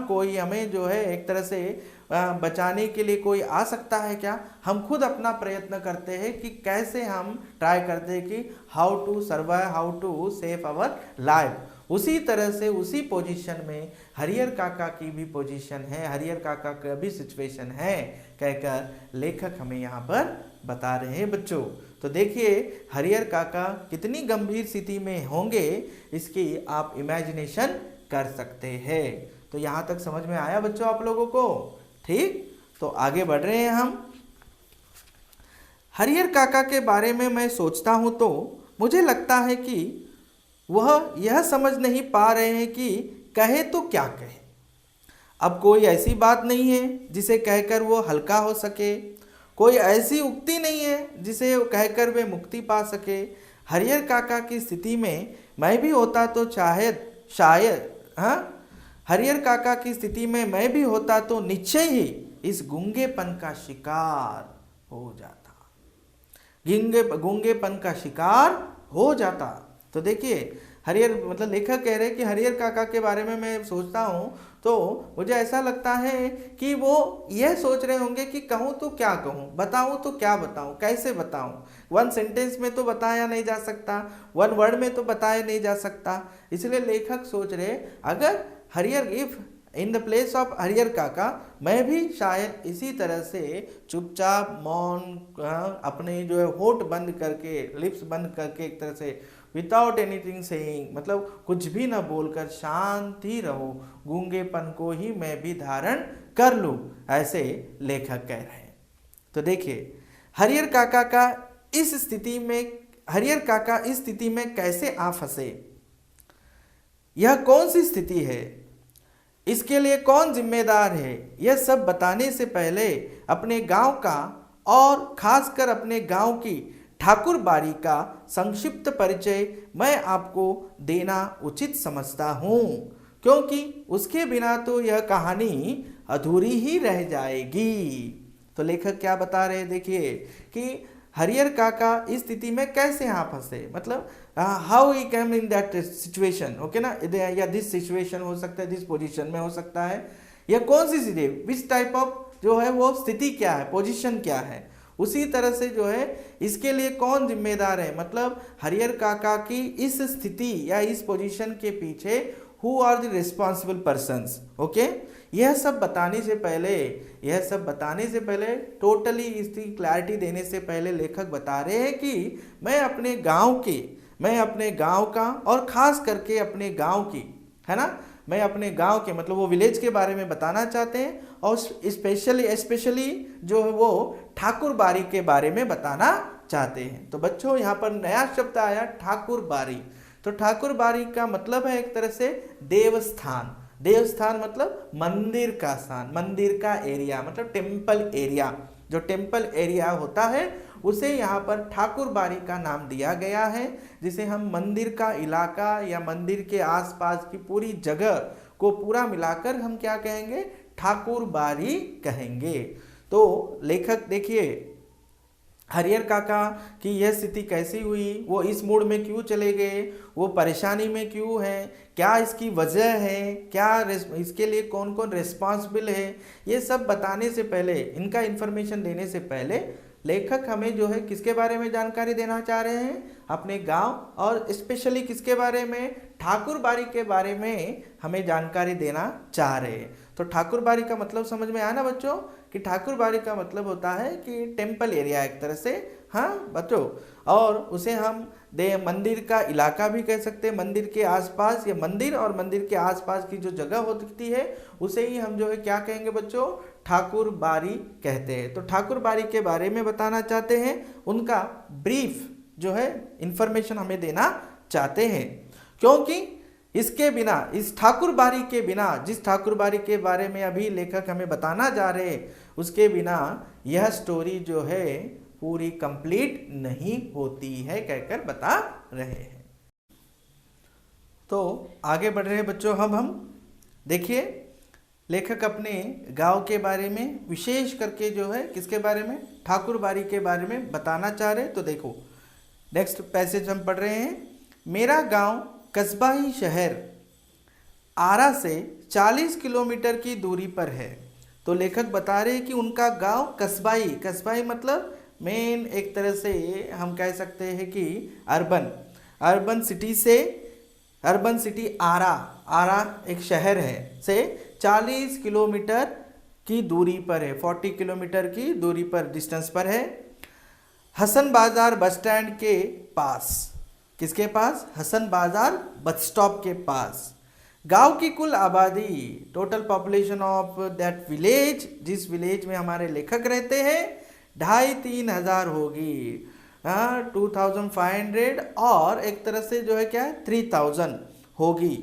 कोई हमें जो है एक तरह से बचाने के लिए कोई आ सकता है क्या? हम खुद अपना प्रयत्न करते हैं कि कैसे हम ट्राई करते हैं कि how to survive, how to save our life. उसी तरह से उसी पोजीशन में हरिहर काका की भी पोजीशन है, हरिहर काका का भी सिचुएशन है, कहकर लेखक हमें यहाँ पर बता रहे हैं बच्चों। तो देखिए हरिहर काका कितनी गंभीर स्थिति में होंगे, इसकी आप इमेजिनेशन कर सकते हैं। तो यहाँ तक समझ में आया बच्चों आप लोगों को? ठीक, तो आगे बढ़ रहे हैं हम। हरिहर काका के बारे में मैं सोचता हूँ तो मुझे लगता है कि वह यह समझ नहीं पा रहे हैं कि कहे तो क्या कहे। अब कोई ऐसी बात नहीं है जिसे कहकर वो हल्का हो सके। कोई ऐसी उक्ति नहीं है जिसे कहकर वे मुक्ति पा सके। हरिहर काका की स्थिति में मैं भी होता तो शायद हाँ, हरिहर काका की स्थिति में मैं भी होता तो निश्चय ही इस गूंगेपन का शिकार हो जाता, गूंगेपन का शिकार हो जाता। तो देखिए हरिहर मतलब लेखक कह रहे हैं कि हरिहर काका के बारे में मैं सोचता हूँ तो मुझे ऐसा लगता है कि वो यह सोच रहे होंगे कि कहूँ तो क्या कहूँ, बताऊँ तो क्या बताऊँ, कैसे बताऊँ। वन सेंटेंस में तो बताया नहीं जा सकता, वन वर्ड में तो बताया नहीं जा सकता। इसलिए लेखक सोच रहे अगर Harihar if in the place of Harihar काका मैं भी शायद इसी तरह से चुपचाप मौन अपने जो है होठ बंद करके, लिप्स बंद करके, एक तरह से विदाउट एनीथिंग सेइंग, मतलब कुछ भी ना बोलकर शांत ही रहो, गूंगेपन को ही मैं भी धारण कर लूं, ऐसे लेखक कह रहे हैं। तो देखिए हरिहर काका इस स्थिति में कैसे आ फंसे, यह कौन सी स्थिति है, इसके लिए कौन जिम्मेदार है, यह सब बताने से पहले अपने गांव का और खासकर अपने गांव की ठाकुर बाड़ी का संक्षिप्त परिचय मैं आपको देना उचित समझता हूँ, क्योंकि उसके बिना तो यह कहानी अधूरी ही रह जाएगी। तो लेखक क्या बता रहे हैं, देखिए कि हरिहर काका इस स्थिति में कैसे यहाँ फंसे, मतलब how he came in that situation, okay ना, या दिस सिचुएशन हो सकता है, दिस पोजीशन में हो सकता है, यह कौन सी स्थिति, विच टाइप ऑफ जो है वो स्थिति क्या है, पोजीशन क्या है, उसी तरह से जो है इसके लिए कौन जिम्मेदार है, मतलब हरिहर काका की इस स्थिति या इस पोजीशन के पीछे who are the responsible persons, okay. यह सब बताने से पहले टोटली इसकी क्लैरिटी देने से पहले लेखक बता रहे हैं कि मैं अपने गांव का और खास करके अपने गांव की, है ना, मैं अपने गांव के मतलब वो विलेज के बारे में बताना चाहते हैं, और स्पेशली जो है वो ठाकुर बाड़ी के बारे में बताना चाहते हैं। तो बच्चों यहाँ पर नया शब्द आया ठाकुर बाड़ी। तो ठाकुर बाड़ी का मतलब है एक तरह से देवस्थान, देवस्थान मतलब मंदिर का स्थान, मंदिर का एरिया, मतलब टेम्पल एरिया, जो टेम्पल एरिया होता है उसे यहाँ पर ठाकुर बाड़ी का नाम दिया गया है, जिसे हम मंदिर का इलाका या मंदिर के आसपास की पूरी जगह को पूरा मिलाकर हम क्या कहेंगे, ठाकुर बाड़ी कहेंगे। तो लेखक देखिए हरिहर काका की यह स्थिति कैसी हुई, वो इस मूड में क्यों चले गए, वो परेशानी में क्यों है, क्या इसकी वजह है, क्या इसके लिए कौन कौन रिस्पॉन्सिबल है, ये सब बताने से पहले, इनका इन्फॉर्मेशन देने से पहले लेखक हमें जो है किसके बारे में जानकारी देना चाह रहे हैं, अपने गांव और स्पेशली किसके बारे में, ठाकुर बाड़ी के बारे में हमें जानकारी देना चाह रहे हैं। तो ठाकुर बाड़ी का मतलब समझ में आया ना बच्चों, कि ठाकुर बाड़ी का मतलब होता है कि टेम्पल एरिया एक तरह से, हाँ बच्चों, और उसे हम मंदिर का इलाका भी कह सकते हैं, मंदिर के आसपास या मंदिर और मंदिर के आसपास की जो जगह होती है उसे ही हम जो है क्या कहेंगे बच्चों, ठाकुर बाड़ी कहते हैं। तो ठाकुर बाड़ी के बारे में बताना चाहते हैं, उनका ब्रीफ जो है इंफॉर्मेशन हमें देना चाहते हैं, क्योंकि इसके बिना, इस ठाकुर बाड़ी के बिना, जिस ठाकुर बाड़ी के बारे में अभी लेखक हमें बताना जा रहे हैं, उसके बिना यह स्टोरी जो है पूरी कंप्लीट नहीं होती है कहकर बता रहे हैं। तो आगे बढ़ रहे हैं बच्चों, हम देखिए लेखक अपने गांव के बारे में विशेष करके जो है किसके बारे में, ठाकुर बाड़ी के बारे में बताना चाह रहे हैं। तो देखो नेक्स्ट पैसेज हम पढ़ रहे हैं, मेरा गांव कस्बाई शहर आरा से 40 किलोमीटर की दूरी पर है। तो लेखक बता रहे हैं कि उनका गांव कस्बाई मतलब मेन एक तरह से हम कह सकते हैं कि अर्बन सिटी आरा एक शहर है से 40 किलोमीटर की दूरी पर है, 40 किलोमीटर की दूरी पर डिस्टेंस पर है। हसन बाजार बस स्टैंड के पास, किसके पास, हसन बाजार बस स्टॉप के पास। गांव की कुल आबादी, total population of that village, जिस विलेज में हमारे लेखक रहते हैं, 2,500-3 हज़ार होगी, 2500, और एक तरह से जो है क्या है 3000 होगी।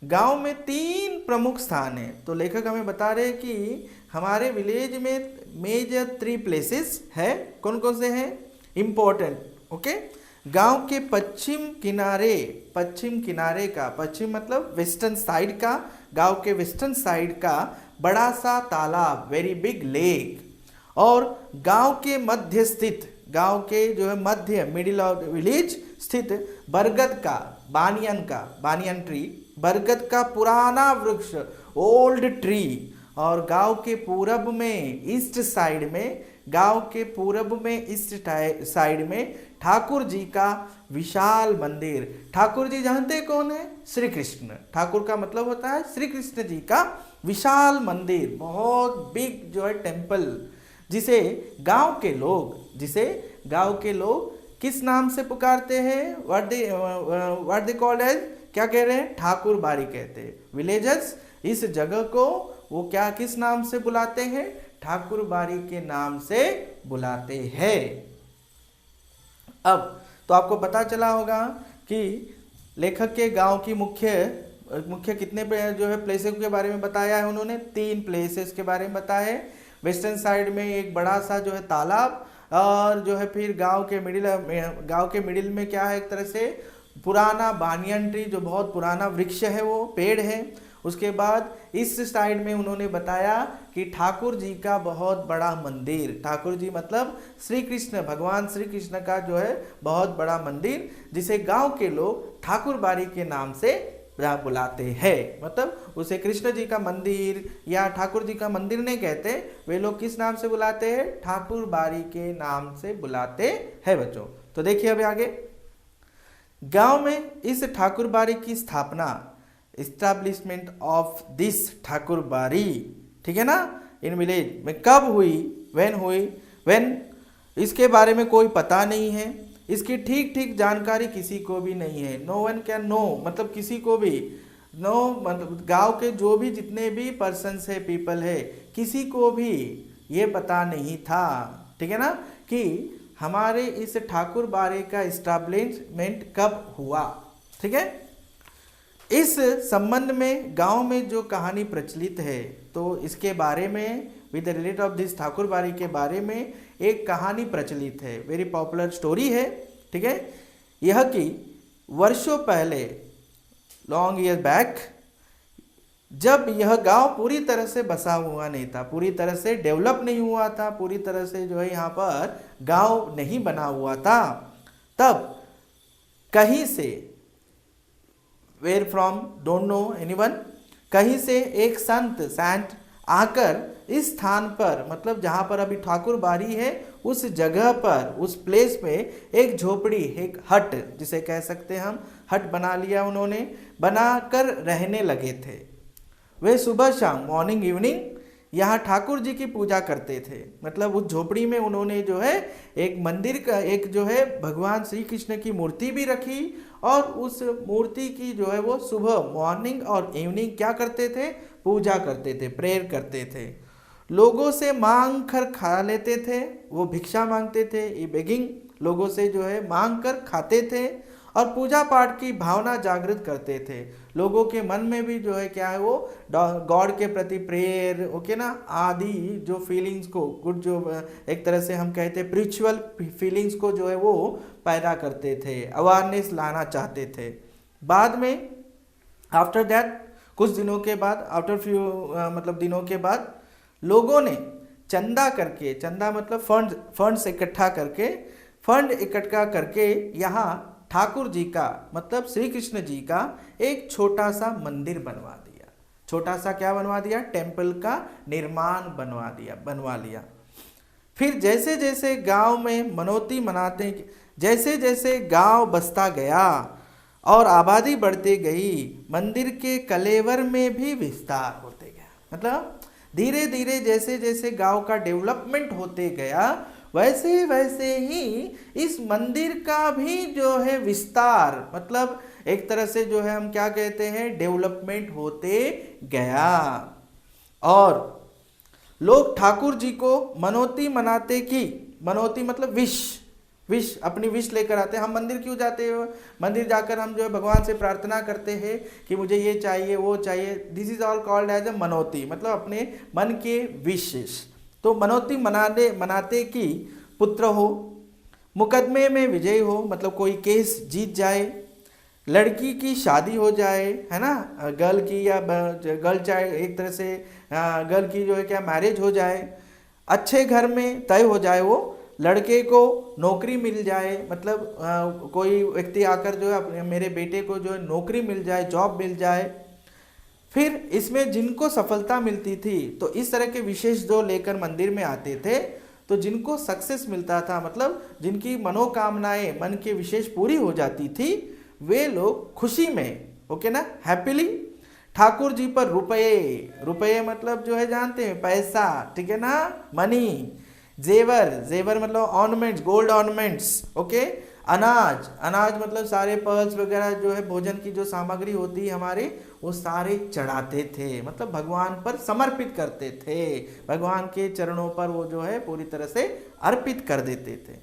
गांव में 3 प्रमुख स्थान हैं। तो लेखक हमें बता रहे हैं कि हमारे विलेज में मेजर 3 प्लेसेस है। कौन कौन से हैं इम्पोर्टेंट? ओके, गांव के पश्चिम किनारे का, पश्चिम मतलब वेस्टर्न साइड का, गांव के वेस्टर्न साइड का बड़ा सा तालाब, वेरी बिग लेक, और गांव के मध्य स्थित, गांव के जो है मध्य, मिडिल ऑफ विलेज स्थित बरगद का, बानियन ट्री, बरगद का पुराना वृक्ष, ओल्ड ट्री, और गांव के पूरब में, ईस्ट साइड में, गांव के पूरब में ईस्ट साइड में ठाकुर जी का विशाल मंदिर। ठाकुर जी जानते कौन है? श्री कृष्ण। ठाकुर का मतलब होता है श्री कृष्ण जी का विशाल मंदिर, बहुत बिग जो है टेम्पल, जिसे गांव के लोग किस नाम से पुकारते हैं? व्हाट दे कॉल्ड एज, क्या कह रहे हैं? ठाकुर बाड़ी कहते हैं। विलेजर्स इस जगह को वो क्या, किस नाम से बुलाते हैं? ठाकुर बाड़ी के नाम से बुलाते हैं। अब तो आपको पता चला होगा कि लेखक के गांव की मुख्य कितने जो है प्लेसेस के बारे में बताया है उन्होंने? 3 प्लेसेस के बारे में बताया है। वेस्टर्न साइड में एक बड़ा सा जो है तालाब, और जो है फिर गांव के मिडिल में क्या है, एक तरह से पुराना बानियन ट्री, जो बहुत पुराना वृक्ष है, वो पेड़ है। उसके बाद इस साइड में उन्होंने बताया कि ठाकुर जी का बहुत बड़ा मंदिर, ठाकुर जी मतलब श्री कृष्ण, भगवान श्री कृष्ण का जो है बहुत बड़ा मंदिर, जिसे गांव के लोग ठाकुर बाड़ी के नाम से बुलाते हैं। मतलब उसे कृष्ण जी का मंदिर या ठाकुर जी का मंदिर नहीं कहते, वे लोग किस नाम से बुलाते हैं? ठाकुर बाड़ी के नाम से बुलाते हैं बच्चों। तो देखिए अभी आगे, गांव में इस ठाकुर बाड़ी की स्थापना, एस्टैब्लिशमेंट ऑफ दिस ठाकुर बाड़ी, ठीक है ना, इन विलेज में कब हुई? व्हेन इसके बारे में कोई पता नहीं है। इसकी ठीक जानकारी किसी को भी नहीं है। नो वन कैन नो, मतलब किसी को भी नो, मतलब गांव के जो भी जितने भी पर्सन्स है, पीपल है, किसी को भी ये पता नहीं था, ठीक है ना, कि हमारे इस ठाकुर बाड़ी का एस्टैब्लिशमेंट कब हुआ। ठीक है, इस संबंध में गांव में जो कहानी प्रचलित है, तो इसके बारे में, with relate of this Thakur बाड़ी के बारे में एक कहानी प्रचलित है, वेरी पॉपुलर स्टोरी है। ठीक है, यह कि वर्षों पहले, लॉन्ग ईयर बैक, जब यह गांव पूरी तरह से बसा हुआ नहीं था, पूरी तरह से डेवलप नहीं हुआ था, पूरी तरह से जो है यहाँ पर गांव नहीं बना हुआ था, तब कहीं से, where from don't know anyone, कहीं से एक संत आकर इस स्थान पर, मतलब जहाँ पर अभी ठाकुर बाड़ी है, उस जगह पर, उस प्लेस पे एक झोपड़ी, एक हट जिसे कह सकते हैं हम, हट बना लिया उन्होंने, बनाकर रहने लगे थे। वे सुबह शाम, मॉर्निंग इवनिंग, यहाँ ठाकुर जी की पूजा करते थे। मतलब उस झोपड़ी में उन्होंने जो है एक मंदिर का, एक जो है भगवान श्री कृष्ण की मूर्ति भी रखी, और उस मूर्ति की जो है वो सुबह, मॉर्निंग और इवनिंग क्या करते थे? पूजा करते थे, प्रेयर करते थे, लोगों से मांग कर खा लेते थे, वो भिक्षा मांगते थे, ये बेगिंग, लोगों से जो है मांग कर खाते थे, और पूजा पाठ की भावना जागृत करते थे। लोगों के मन में भी जो है क्या है, वो गॉड के प्रति प्रेयर, ओके ना, आदि जो फीलिंग्स को, गुड जो एक तरह से हम कहते हैं स्पिरिचुअल फीलिंग्स को जो है वो पैदा करते थे, अवेयरनेस लाना चाहते थे। बाद में आफ्टर दैट, कुछ दिनों के बाद, आफ्टर फ्यू मतलब दिनों के बाद, लोगों ने चंदा करके, चंदा मतलब फंड्स इकट्ठा करके यहाँ ठाकुर जी का, मतलब श्री कृष्ण जी का एक छोटा सा मंदिर बनवा दिया। छोटा सा क्या बनवा दिया? टेम्पल का निर्माण बनवा लिया। फिर जैसे जैसे गांव में मनौती मनाते, जैसे जैसे गांव बसता गया और आबादी बढ़ती गई, मंदिर के कलेवर में भी विस्तार होते गया। मतलब धीरे धीरे जैसे जैसे गांव का डेवलपमेंट होते गया, वैसे वैसे ही इस मंदिर का भी जो है विस्तार, मतलब एक तरह से जो है हम क्या कहते हैं, डेवलपमेंट होते गया। और लोग ठाकुर जी को मनौती मनाते कि, मनौती मतलब विश, अपनी विश लेकर आते हैं। हम मंदिर क्यों जाते हैं? मंदिर जाकर हम जो है भगवान से प्रार्थना करते हैं कि मुझे ये चाहिए, वो चाहिए। This is all called as a मनौती, मतलब अपने मन के विशेष। तो मनौती मनाते कि पुत्र हो, मुकदमे में विजयी हो, मतलब कोई केस जीत जाए, लड़की की शादी हो जाए, है ना, गर्ल की या गर्ल चाइल्ड, एक तरह से गर्ल की जो है क्या मैरिज हो जाए, अच्छे घर में तय हो जाए, वो लड़के को नौकरी मिल जाए, मतलब कोई व्यक्ति आकर जो है अपने मेरे बेटे को जो है नौकरी मिल जाए, जॉब मिल जाए। फिर इसमें जिनको सफलता मिलती थी तो इस तरह के विशेष जो लेकर मंदिर में आते थे, तो जिनको सक्सेस मिलता था, मतलब जिनकी मनोकामनाएं मन के विशेष पूरी हो जाती थी, वे लोग खुशी में, ओके ना, हैप्पीली ठाकुर जी पर रुपये मतलब जो है जानते हैं पैसा, ठीक है ना, मनी, जेवर मतलब ऑर्नामेंट्स, गोल्ड ऑर्नामेंट्स, ओके, अनाज मतलब सारे पर्ल्स वगैरह जो है भोजन की जो सामग्री होती है हमारे, वो सारे चढ़ाते थे, मतलब भगवान पर समर्पित करते थे, भगवान के चरणों पर वो जो है पूरी तरह से अर्पित कर देते थे।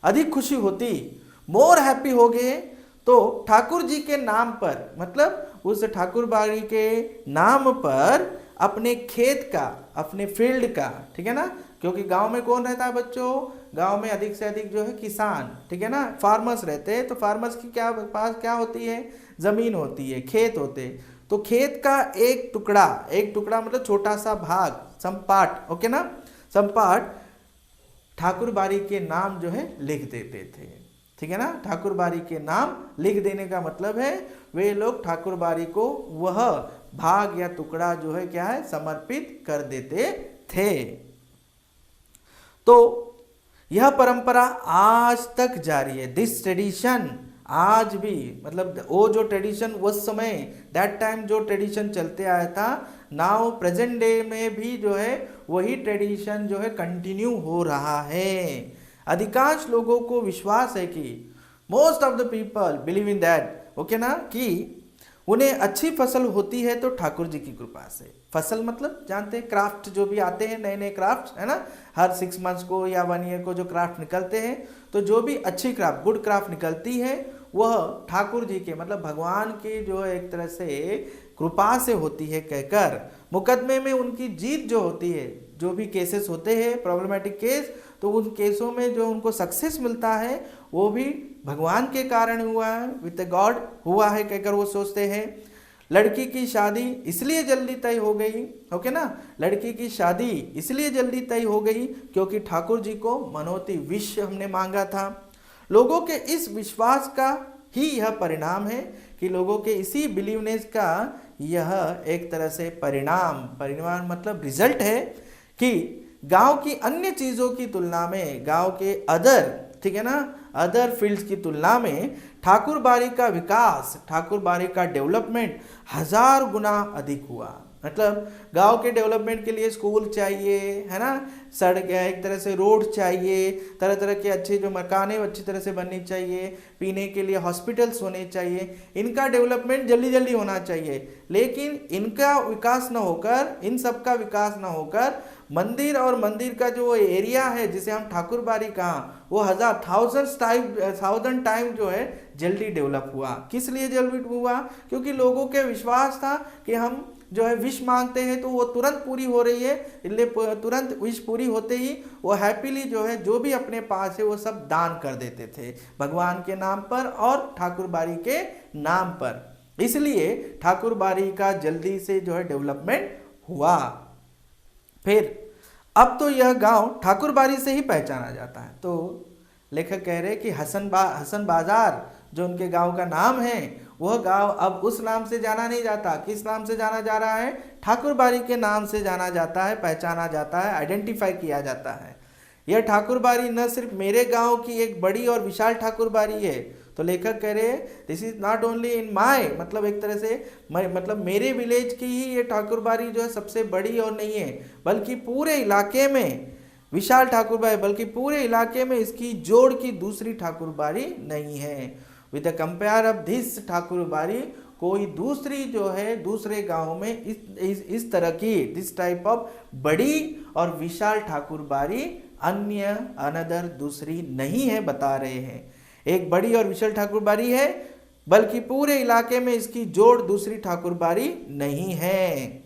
अधिक खुशी होती, मोर हैप्पी हो गए, तो ठाकुर जी के नाम पर, मतलब उस ठाकुर बाड़ी के नाम पर अपने खेत का, अपने फील्ड का, ठीक है ना, क्योंकि गांव में कौन रहता है बच्चों, गांव में अधिक से अधिक जो है किसान, ठीक है ना, फार्मर्स रहते हैं, तो फार्मर्स की पास क्या होती है, जमीन होती है, खेत होते, तो खेत का एक टुकड़ा मतलब छोटा सा भाग, संपाट, ओके ना, संपाट ठाकुर बाड़ी के नाम जो है लिख देते थे, ठीक है ना। ठाकुर बाड़ी के नाम लिख देने का मतलब है वे लोग ठाकुर बाड़ी को वह भाग या टुकड़ा जो है क्या है, समर्पित कर देते थे। तो यह परंपरा आज तक जारी है, दिस ट्रेडिशन आज भी, मतलब वो जो ट्रेडिशन उस समय दैट टाइम जो ट्रेडिशन चलते आया था, नाउ प्रेजेंट डे में भी जो है वही ट्रेडिशन जो है कंटिन्यू हो रहा है। अधिकांश लोगों को विश्वास है कि most of the people believe in that, okay ना, कि उन्हें अच्छी फसल होती है तो ठाकुर जी की कृपा से। फसल मतलब जानते हैं, क्राफ्ट जो भी आते हैं, नए नए क्राफ्ट, है ना, हर 6 मंथ्स को या 1 ईयर को जो क्राफ्ट निकलते हैं, तो जो भी अच्छी क्राफ्ट, गुड क्राफ्ट निकलती है, वह ठाकुर जी के, मतलब भगवान की जो एक तरह से कृपा से होती है कहकर मुकदमे में उनकी जीत जो होती है, जो भी केसेस होते हैं प्रॉब्लमेटिक केस, तो उन केसों में जो उनको सक्सेस मिलता है वो भी भगवान के कारण हुआ है, विद गॉड हुआ है कहकर वो सोचते हैं। लड़की की शादी इसलिए जल्दी तय हो गई, ओके ना, लड़की की शादी इसलिए जल्दी तय हो गई क्योंकि ठाकुर जी को मनोती विश हमने मांगा था। लोगों के इस विश्वास का ही यह परिणाम है कि लोगों के इसी बिलीवनेस का यह एक तरह से परिणाम मतलब रिजल्ट है कि गांव की अन्य चीजों की तुलना में, गांव के अदर, ठीक है ना, अदर फील्ड्स की तुलना में ठाकुर बाड़ी का विकास, ठाकुर बाड़ी का डेवलपमेंट 1000 गुना अधिक हुआ। मतलब गांव के डेवलपमेंट के लिए स्कूल चाहिए, है ना, सड़क, एक तरह से रोड चाहिए, तरह तरह के अच्छे जो मकानें अच्छी तरह से बननी चाहिए, पीने के लिए हॉस्पिटल्स होने चाहिए, इनका डेवलपमेंट जल्दी जल्दी होना चाहिए। लेकिन इनका विकास न होकर, इन सब का विकास न होकर मंदिर और मंदिर का जो एरिया है जिसे हम ठाकुर बाड़ी कहा, वो 1000 टाइम जो है जल्दी डेवलप हुआ। किस लिए जल्दी हुआ? क्योंकि लोगों के विश्वास था कि हम जो है विश मांगते हैं तो वो तुरंत पूरी हो रही है, इसलिए तुरंत विश पूरी होते ही वो हैप्पीली जो है जो भी अपने पास है वो सब दान कर देते थे भगवान के नाम पर और ठाकुर बाड़ी के नाम पर। इसलिए ठाकुर बाड़ी का जल्दी से जो है डेवलपमेंट हुआ। फिर अब तो यह गांव ठाकुर बाड़ी से ही पहचाना जाता है। तो लेखक कह रहे कि हसन बाजार जो उनके गांव का नाम है, वह गांव अब उस नाम से जाना नहीं जाता। किस नाम से जाना जा रहा है? ठाकुर बाड़ी के नाम से जाना जाता है, पहचाना जाता है, आइडेंटिफाई किया जाता है। यह ठाकुर बाड़ी न सिर्फ मेरे गांव की एक बड़ी और विशाल ठाकुर बाड़ी है, तो लेखक कह रहे this is not only in my, मतलब एक तरह से मतलब मेरे विलेज की ही ये ठाकुर बाड़ी जो है सबसे बड़ी और नहीं है, बल्कि पूरे इलाके में विशाल ठाकुर बाड़ी, बल्कि पूरे इलाके में इसकी जोड़ की दूसरी ठाकुर बाड़ी नहीं है। With the compare of this Thakur बाड़ी, कोई दूसरी जो है दूसरे गांव में इस तरह की दिस टाइप ऑफ बड़ी और विशाल ठाकुर बाड़ी अन्य अनदर दूसरी नहीं है, बता रहे हैं। एक बड़ी और विशाल ठाकुर बाड़ी है, बल्कि पूरे इलाके में इसकी जोड़ दूसरी ठाकुर बाड़ी नहीं है।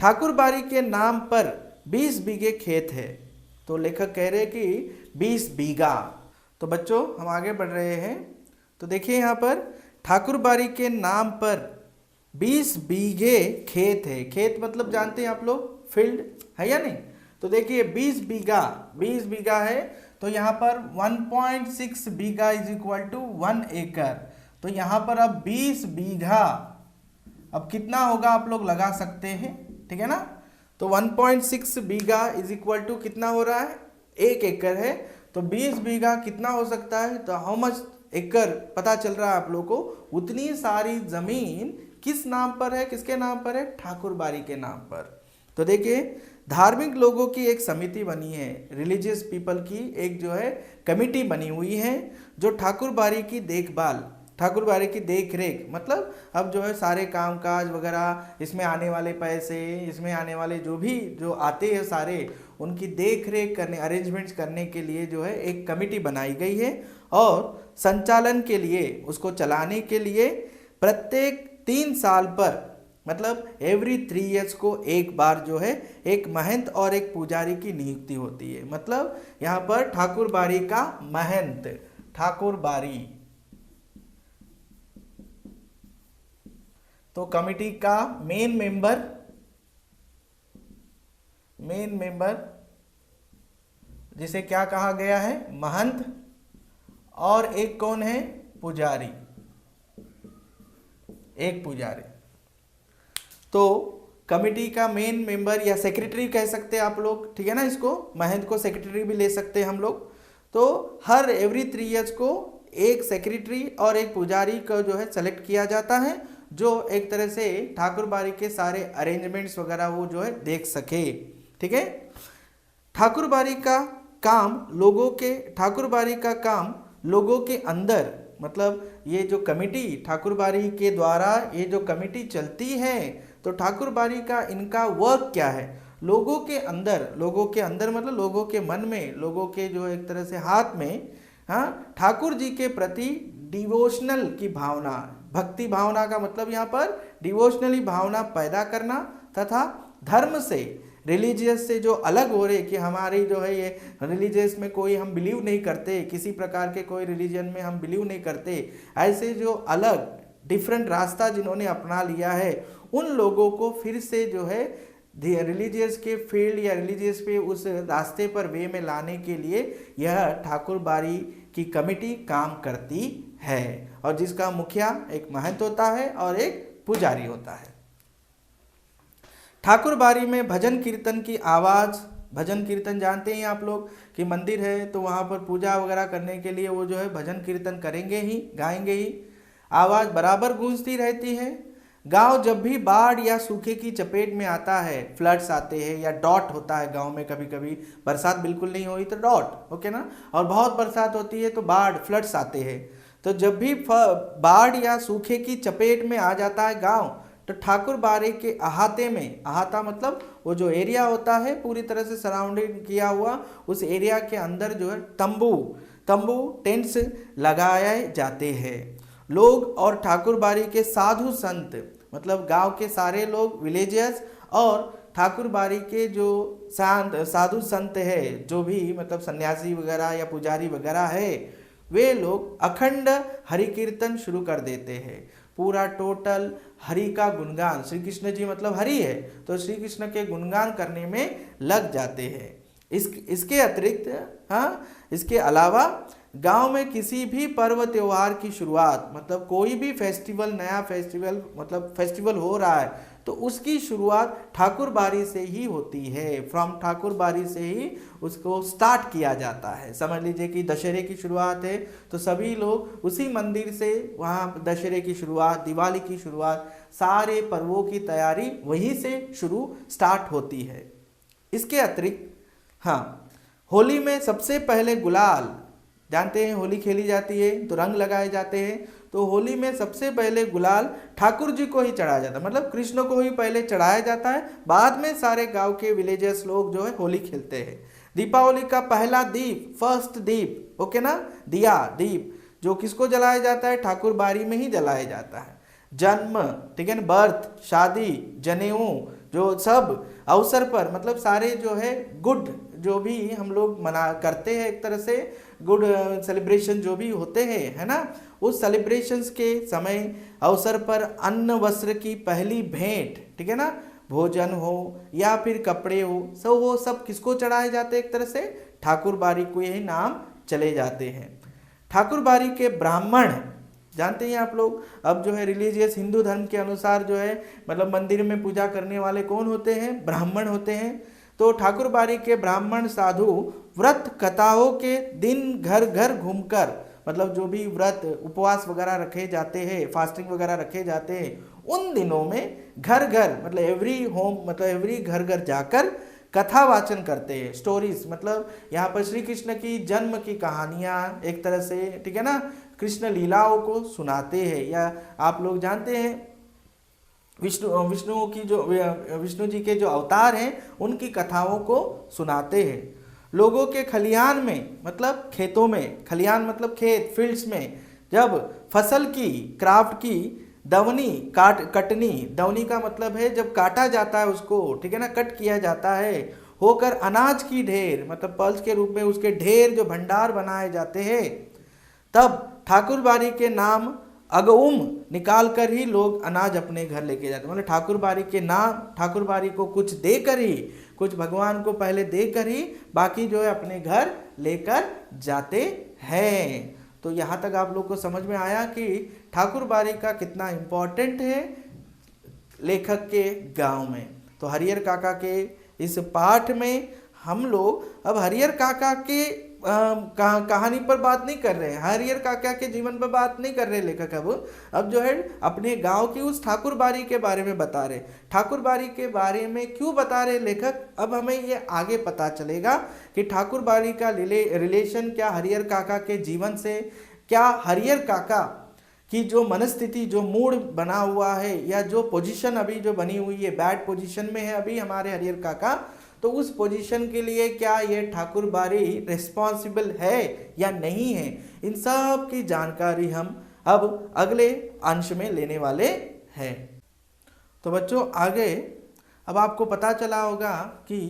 ठाकुर बाड़ी के नाम पर 20 बीघे खेत है। तो लेखक कह रहे हैं कि 20 बीघा। तो बच्चों हम आगे बढ़ रहे हैं। तो देखिए यहाँ पर ठाकुरबाड़ी के नाम पर 20 बीघे खेत है। खेत मतलब जानते हैं आप लोग, फील्ड है या नहीं। तो देखिए 20 बीघा है, तो यहाँ पर 1.6 बीघा इज इक्वल टू 1 एकड़। तो यहाँ पर अब 20 बीघा अब कितना होगा आप लोग लगा सकते हैं, ठीक है ना। तो 1.6 बीघा इज इक्वल टू कितना हो रहा है, 1 एकड़ है। तो 20 बीघा कितना हो सकता है, तो हाउ मच एकड़ पता चल रहा है आप लोग को। उतनी सारी जमीन किस नाम पर है, किसके नाम पर है, ठाकुरबाड़ी के नाम पर। तो देखिए धार्मिक लोगों की एक समिति बनी है, रिलीजियस पीपल की एक जो है कमिटी बनी हुई है, जो ठाकुरबाड़ी की देखभाल, ठाकुरबाड़ी की देख रेख, मतलब अब जो है सारे काम काज वगैरह, इसमें आने वाले पैसे, इसमें आने वाले जो भी जो आते हैं सारे, उनकी देख रेख करने, अरेंजमेंट्स करने के लिए जो है एक कमिटी बनाई गई है। और संचालन के लिए, उसको चलाने के लिए प्रत्येक 3 साल पर, मतलब एवरी 3 ईयर्स को एक बार जो है एक महंत और एक पुजारी की नियुक्ति होती है। मतलब यहाँ पर ठाकुरबाड़ी का महंत, ठाकुरबाड़ी, तो कमिटी का मेन मेंबर जिसे क्या कहा गया है, महंत, और एक कौन है, पुजारी, एक पुजारी। तो कमिटी का मेन मेंबर या सेक्रेटरी कह सकते हैं आप लोग, ठीक है ना। इसको महंत को सेक्रेटरी भी ले सकते हैं हम लोग। तो हर एवरी 3 ईयर्स को एक सेक्रेटरी और एक पुजारी को जो है सेलेक्ट किया जाता है, जो एक तरह से ठाकुरबाड़ी के सारे अरेंजमेंट्स वगैरह वो जो है देख सके, ठीक है। ठाकुरबाड़ी का काम लोगों के अंदर, मतलब ये जो कमिटी ठाकुरबाड़ी के द्वारा ये जो कमिटी चलती है, तो ठाकुरबाड़ी का इनका वर्क क्या है, लोगों के अंदर मतलब लोगों के मन में, लोगों के जो एक तरह से हाथ में, हाँ, ठाकुर जी के प्रति डिवोशनल की भावना, भक्ति भावना का मतलब यहाँ पर डिवोशनली भावना पैदा करना, तथा धर्म से, रिलीजियस से जो अलग हो रहे कि हमारी जो है ये रिलीजियस में कोई हम बिलीव नहीं करते, किसी प्रकार के कोई रिलीजन में हम बिलीव नहीं करते, ऐसे जो अलग डिफरेंट रास्ता जिन्होंने अपना लिया है, उन लोगों को फिर से जो है रिलीजियस के फील्ड या रिलीजियस पे उस रास्ते पर वे में लाने के लिए यह ठाकुरबाड़ी की कमिटी काम करती है, और जिसका मुखिया एक महंत होता है और एक पुजारी होता है। ठाकुरबाड़ी में भजन कीर्तन की आवाज़, भजन कीर्तन जानते हैं आप लोग कि मंदिर है तो वहाँ पर पूजा वगैरह करने के लिए वो जो है भजन कीर्तन करेंगे ही, गाएंगे ही, आवाज़ बराबर गूंजती रहती है। गांव जब भी बाढ़ या सूखे की चपेट में आता है, फ्लड्स आते हैं या डॉट होता है गांव में, कभी कभी बरसात बिल्कुल नहीं हुई तो डॉट, ओके ना, और बहुत बरसात होती है तो बाढ़, फ्लड्स आते हैं। तो जब भी बाढ़ या सूखे की चपेट में आ जाता है गांव, तो ठाकुरबाड़ी के अहाते में, अहाता मतलब वो जो एरिया होता है पूरी तरह से सराउंडेड किया हुआ, उस एरिया के अंदर जो है तंबू टेंट्स लगाए जाते हैं। लोग और ठाकुरबाड़ी के साधु संत, मतलब गांव के सारे लोग, विलेजर्स, और ठाकुरबाड़ी के जो साधु संत है, जो भी मतलब सन्यासी वगैरह या पुजारी वगैरह है, वे लोग अखंड हरि कीर्तन शुरू कर देते हैं। पूरा टोटल हरि का गुणगान, श्री कृष्ण जी मतलब हरि है, तो श्री कृष्ण के गुणगान करने में लग जाते हैं। इसके अतिरिक्त, हाँ, इसके अलावा गांव में किसी भी पर्व त्योहार की शुरुआत, मतलब कोई भी फेस्टिवल, नया फेस्टिवल, मतलब फेस्टिवल हो रहा है तो उसकी शुरुआत ठाकुरबाड़ी से ही होती है। फ्रॉम ठाकुरबाड़ी से ही उसको स्टार्ट किया जाता है। समझ लीजिए कि दशहरे की शुरुआत है तो सभी लोग उसी मंदिर से वहाँ दशहरे की शुरुआत, दिवाली की शुरुआत, सारे पर्वों की तैयारी वहीं से स्टार्ट होती है। इसके अतिरिक्त, हाँ, होली में सबसे पहले गुलाल, जानते हैं होली खेली जाती है तो रंग लगाए जाते हैं, तो होली में सबसे पहले गुलाल ठाकुर जी को ही चढ़ाया जाता है, मतलब कृष्ण को ही पहले चढ़ाया जाता है, बाद में सारे गांव के विलेजर्स लोग जो है होली खेलते हैं। दीपावली का पहला दीप, फर्स्ट दीप, ओके ना, दिया, दीप, जो किसको जलाया जाता है, ठाकुरबाड़ी में ही जलाया जाता है। जन्म, ठीक है ना, बर्थ, शादी, जनेऊ, जो सब अवसर पर मतलब सारे जो है गुड जो भी हम लोग मना करते हैं, एक तरह से गुड सेलिब्रेशन जो भी होते हैं, है ना, उस सेलिब्रेशंस के समय अवसर पर अन्न वस्त्र की पहली भेंट, ठीक है ना, भोजन हो या फिर कपड़े हो, सब वो सब किसको चढ़ाए जाते हैं, एक तरह से ठाकुर बारी को यही नाम चले जाते हैं। ठाकुर बारी के ब्राह्मण जानते हैं आप लोग, अब जो है रिलीजियस हिंदू धर्म के अनुसार जो है मतलब मंदिर में पूजा करने वाले कौन होते हैं, ब्राह्मण होते हैं। तो ठाकुर बारी के ब्राह्मण साधु व्रत कथाओं के दिन घर घर घूमकर मतलब जो भी व्रत उपवास वगैरह रखे जाते हैं, फास्टिंग वगैरह रखे जाते हैं, उन दिनों में घर घर मतलब एवरी होम मतलब एवरी घर घर जाकर कथा वाचन करते हैं, स्टोरीज मतलब यहाँ पर श्री कृष्ण की जन्म की कहानियाँ एक तरह से, ठीक है ना, कृष्ण लीलाओं को सुनाते हैं। या आप लोग जानते हैं विष्णु जी के जो अवतार हैं उनकी कथाओं को सुनाते हैं। लोगों के खलिहान में मतलब खेतों में, खलिहान मतलब खेत, फील्ड्स में जब फसल की क्राफ्ट की दवनी कटनी, दवनी का मतलब है जब काटा जाता है उसको, ठीक है ना, कट किया जाता है, होकर अनाज की ढेर मतलब पल्स के रूप में उसके ढेर जो भंडार बनाए जाते हैं, तब ठाकुर बारी के नाम अगउम निकाल कर ही लोग अनाज अपने घर लेके जाते, मतलब ठाकुर बारी के नाम, ठाकुर बारी को कुछ देकर ही, कुछ भगवान को पहले देकर ही बाकी जो है अपने घर लेकर जाते हैं। तो यहाँ तक आप लोग को समझ में आया कि ठाकुर बारी का कितना इम्पोर्टेंट है लेखक के गांव में। तो हरिहर काका के इस पाठ में हम लोग अब हरिहर काका के कहानी पर बात नहीं कर रहे हैं, हरिहर काका के जीवन पर बात नहीं कर रहे लेखक। अब जो है अपने गांव की उस ठाकुर बारी के बारे में बता रहे। ठाकुर बारी के बारे में क्यों बता रहे लेखक, अब हमें ये आगे पता चलेगा कि ठाकुर बारी का रिलेशन क्या हरिहर काका के जीवन से, क्या हरिहर काका की जो मनस्थिति, जो मूड बना हुआ है या जो पोजीशन अभी जो बनी हुई है, बैड पोजीशन में है अभी हमारे हरिहर काका, तो उस पोजीशन के लिए क्या ये ठाकुर बारी रिस्पॉन्सिबल है या नहीं है, इन सब की जानकारी हम अब अगले अंश में लेने वाले हैं। तो बच्चों आगे अब आपको पता चला होगा कि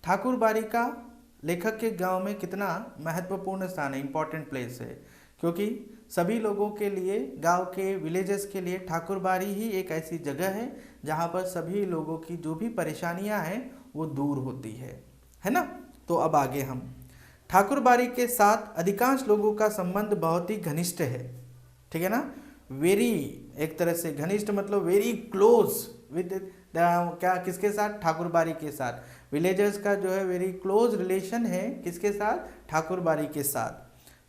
ठाकुर बारी का लेखक के गांव में कितना महत्वपूर्ण स्थान है, इंपॉर्टेंट प्लेस है, क्योंकि सभी लोगों के लिए, गांव के विलेजेस के लिए ठाकुर बारी ही एक ऐसी जगह है जहां पर सभी लोगों की जो भी परेशानियां हैं वो दूर होती है ना। तो अब आगे हम ठाकुर बारी के साथ अधिकांश लोगों का संबंध बहुत ही घनिष्ठ है, ठीक है ना, वेरी, एक तरह से घनिष्ठ मतलब वेरी क्लोज विद क्या, किसके साथ, ठाकुर बारी के साथ। विलेजर्स का जो है वेरी क्लोज रिलेशन है किसके साथ, ठाकुर बारी के साथ।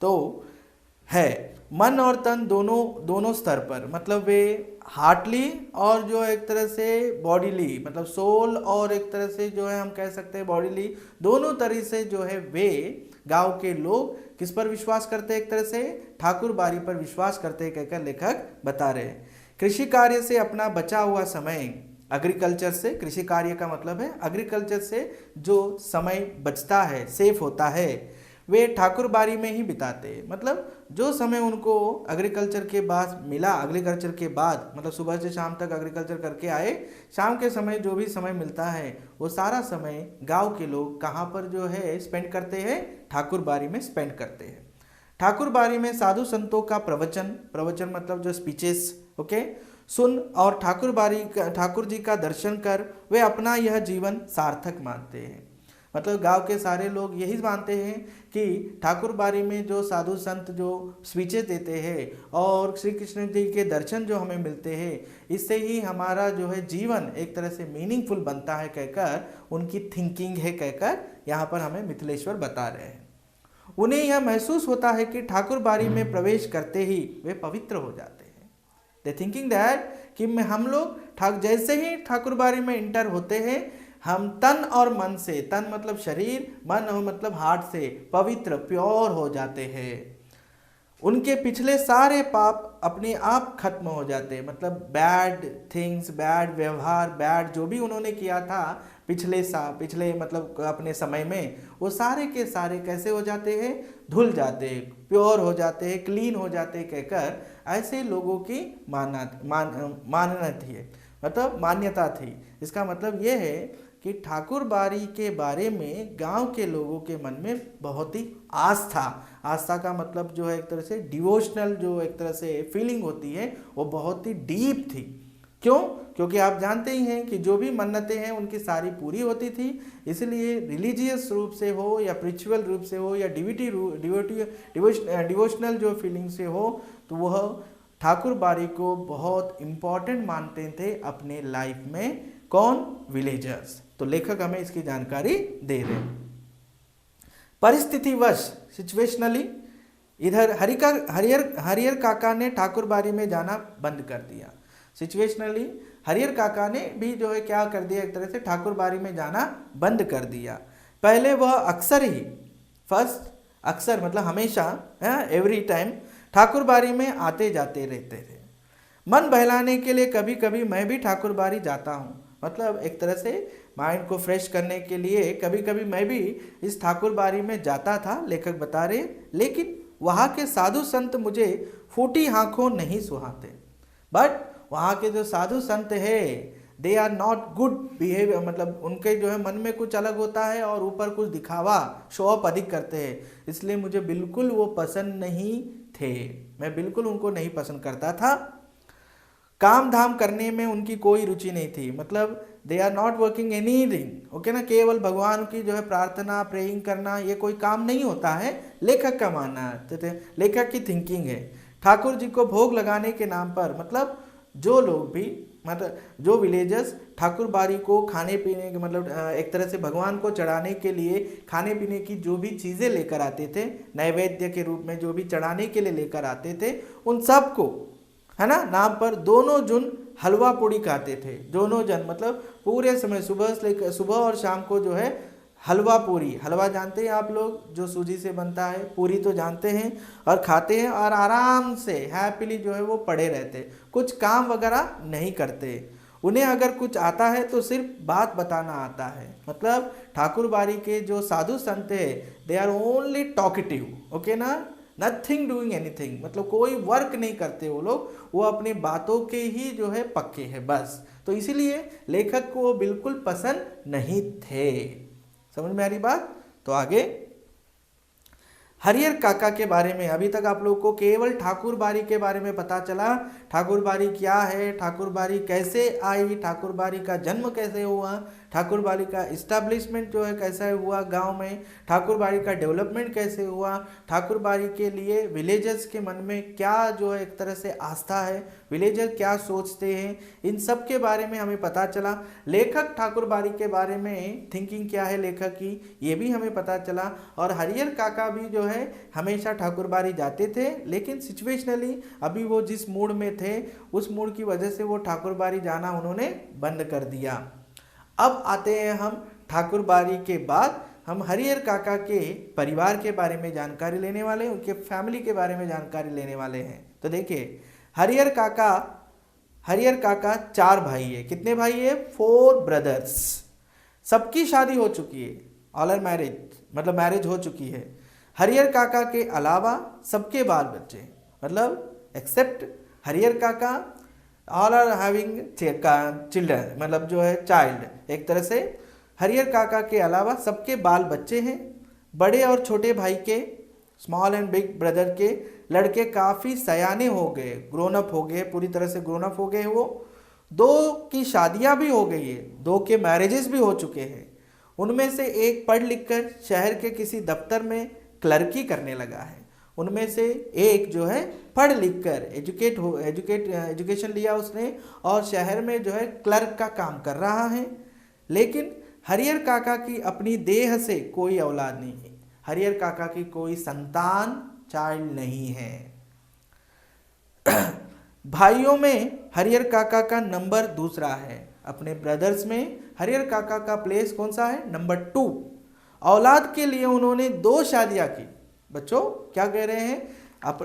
तो है मन और तन दोनों स्तर पर, मतलब वे हार्टली और जो एक तरह से बॉडीली मतलब सोल और एक तरह से जो है हम कह सकते हैं बॉडीली, दोनों तरह से जो है वे गांव के लोग किस पर विश्वास करते हैं, एक तरह से ठाकुर बारी पर विश्वास करते हैं कहकर लेखक बता रहे हैं। कृषि कार्य से अपना बचा हुआ समय, एग्रीकल्चर से, कृषि कार्य का मतलब है एग्रीकल्चर से जो समय बचता है, सेफ होता है, वे ठाकुर बारी में ही बिताते हैं। मतलब जो समय उनको एग्रीकल्चर के बाद मिला, एग्रीकल्चर के बाद मतलब सुबह से शाम तक एग्रीकल्चर करके आए, शाम के समय जो भी समय मिलता है वो सारा समय गांव के लोग कहाँ पर जो है स्पेंड करते हैं, ठाकुर बारी में स्पेंड करते हैं। ठाकुर बारी में साधु संतों का प्रवचन मतलब जो स्पीचेस, ओके, सुन और ठाकुर जी का दर्शन कर वे अपना यह जीवन सार्थक मानते हैं। मतलब गांव के सारे लोग यही मानते हैं कि ठाकुर बारी में जो साधु संत जो स्पीचेस देते हैं और श्री कृष्ण जी के दर्शन जो हमें मिलते हैं, इससे ही हमारा जो है जीवन एक तरह से मीनिंगफुल बनता है कहकर उनकी थिंकिंग है कहकर यहाँ पर हमें मिथिलेश्वर बता रहे हैं। उन्हें यह महसूस होता है कि ठाकुर बारी में प्रवेश करते ही वे पवित्र हो जाते हैं। दे थिंकिंग दैट कि हम लोग जैसे ही ठाकुर बारी में इंटर होते हैं, हम तन और मन से, तन मतलब शरीर, मन और मतलब हार्ट से पवित्र, प्योर हो जाते हैं। उनके पिछले सारे पाप अपने आप खत्म हो जाते हैं। मतलब बैड थिंग्स, बैड व्यवहार, बैड जो भी उन्होंने किया था पिछले मतलब अपने समय में, वो सारे के सारे कैसे हो जाते हैं, धुल जाते हैं, प्योर हो जाते हैं, क्लीन हो जाते हैं कहकर ऐसे लोगों की मानना थी है। मतलब मान्यता थी। इसका मतलब ये है कि ठाकुर बाड़ी के बारे में गांव के लोगों के मन में बहुत ही आस्था, आस्था का मतलब जो है एक तरह से डिवोशनल जो एक तरह से फीलिंग होती है वो बहुत ही डीप थी। क्यों? क्योंकि आप जानते ही हैं कि जो भी मन्नतें हैं उनकी सारी पूरी होती थी, इसलिए रिलीजियस रूप से हो या स्पिरिचुअल रूप से हो या डिवोशनल जो फीलिंग से हो, तो वह ठाकुर बाड़ी को बहुत इम्पॉर्टेंट मानते थे अपने लाइफ में। कौन? विलेजर्स। तो लेखक हमें इसकी जानकारी दे रहे हैं। परिस्थितिवश सिचुएशनली इधर हरियर काका ने ठाकुर बाड़ी में जाना बंद कर दिया। सिचुएशनली हरियर काका ने भी जो है क्या कर दिया, एक तरह से ठाकुर बाड़ी में जाना बंद कर दिया। पहले वह अक्सर ही, फर्स्ट अक्सर मतलब हमेशा, एवरी टाइम ठाकुर बाड़ी में आते जाते रहते थे। मन बहलाने के लिए कभी कभी मैं भी ठाकुर बाड़ी जाता हूँ, मतलब एक तरह से माइंड को फ्रेश करने के लिए कभी कभी मैं भी इस ठाकुर बाड़ी में जाता था, लेखक बता रहे। लेकिन वहाँ के साधु संत मुझे फूटी आंखों नहीं सुहाते। बट वहाँ के जो साधु संत है they are not good behaviour, मतलब उनके जो है मन में कुछ अलग होता है और ऊपर कुछ दिखावा, शो ऑफ अधिक करते हैं, इसलिए मुझे बिल्कुल वो पसंद नहीं थे। मैं बिल्कुल उनको नहीं पसंद करता था। काम धाम करने में उनकी कोई रुचि नहीं थी, मतलब they are not working anything, okay ना। केवल भगवान की जो है प्रार्थना, प्रेइंग करना, ये कोई काम नहीं होता है, लेखक का मानना है, लेखक की थिंकिंग है। ठाकुर जी को भोग लगाने के नाम पर, मतलब जो लोग भी, मतलब जो विलेजर्स ठाकुर बाड़ी को खाने पीने के, मतलब एक तरह से भगवान को चढ़ाने के लिए खाने पीने की जो भी चीज़ें लेकर आते थे, नैवेद्य के रूप में जो भी चढ़ाने के लिए लेकर आते थे, उन सब को, है ना, नाम पर दोनों जन हलवा पूड़ी खाते थे। दोनों जन मतलब पूरे समय सुबह और शाम को जो है हलवा पूरी, हलवा जानते हैं आप लोग, जो सूजी से बनता है, पूरी तो जानते हैं, और खाते हैं और आराम से हैप्पीली जो है वो पड़े रहते, कुछ काम वगैरह नहीं करते। उन्हें अगर कुछ आता है तो सिर्फ बात बताना आता है। मतलब ठाकुर बाड़ी के जो साधु संत है they are only talkative, okay ना, नथिंग डूइंग एनीथिंग, मतलब कोई वर्क नहीं करते वो लोग, वो अपनी बातों के ही जो है पक्के हैं बस। तो इसीलिए लेखक को वो बिल्कुल पसंद नहीं थे। समझ में आ रही बात? तो आगे हरियर काका के बारे में, अभी तक आप लोग को केवल ठाकुर बाड़ी के बारे में पता चला। ठाकुर बाड़ी क्या है, ठाकुर बाड़ी कैसे आई, ठाकुर बाड़ी का जन्म कैसे हुआ, ठाकुर बाड़ी का इस्टेब्लिशमेंट जो है कैसा हुआ गांव में, ठाकुर बाड़ी का डेवलपमेंट कैसे हुआ, ठाकुर बाड़ी के लिए विलेजर्स के मन में क्या जो है एक तरह से आस्था है, विलेजर क्या सोचते हैं, इन सब के बारे में हमें पता चला। लेखक ठाकुर बाड़ी के बारे में थिंकिंग क्या है लेखक की, ये भी हमें पता चला। और हरियर काका भी जो है हमेशा ठाकुर बाड़ी जाते थे, लेकिन सिचुएशनली अभी वो जिस मूड में थे उस मूड की वजह से वो ठाकुर बाड़ी जाना उन्होंने बंद कर दिया। अब आते हैं हम ठाकुर बाड़ी के बाद हम हरियर काका के परिवार के बारे में जानकारी लेने वाले हैं, उनके फैमिली के बारे में जानकारी लेने वाले हैं। तो देखिए हरियर काका 4 भाई है। कितने भाई है? 4 ब्रदर्स। सबकी शादी हो चुकी है, ऑल आर मैरिज, मतलब मैरिज हो चुकी है। हरियर काका के अलावा सबके बाल बच्चे, मतलब एक्सेप्ट हरियर काका, ऑल आर हैविंग चिल्ड्रन, मतलब जो है चाइल्ड। एक तरह से हरियर काका के अलावा सबके बाल बच्चे हैं। बड़े और छोटे भाई के, स्मॉल एंड बिग ब्रदर के लड़के काफ़ी सयाने हो गए, ग्रोन अप हो गए, पूरी तरह से ग्रोन अप हो गए। वो 2 की शादियां भी हो गई है, 2 के मैरिजेस भी हो चुके हैं। उनमें से एक पढ़ लिख कर शहर के किसी दफ्तर में क्लर्की करने लगा है। उनमें से एक जो है पढ़ लिख कर एजुकेशन लिया उसने और शहर में जो है क्लर्क का काम कर रहा है। लेकिन हरियर काका की अपनी देह से कोई औलाद नहीं है, हरियर काका की कोई संतान, चाइल्ड नहीं है। भाइयों में हरियर काका का नंबर दूसरा है। अपने ब्रदर्स में हरियर काका का प्लेस कौन सा है? नंबर 2। औलाद के लिए उन्होंने 2 शादियां की। बच्चों क्या कह रहे हैं?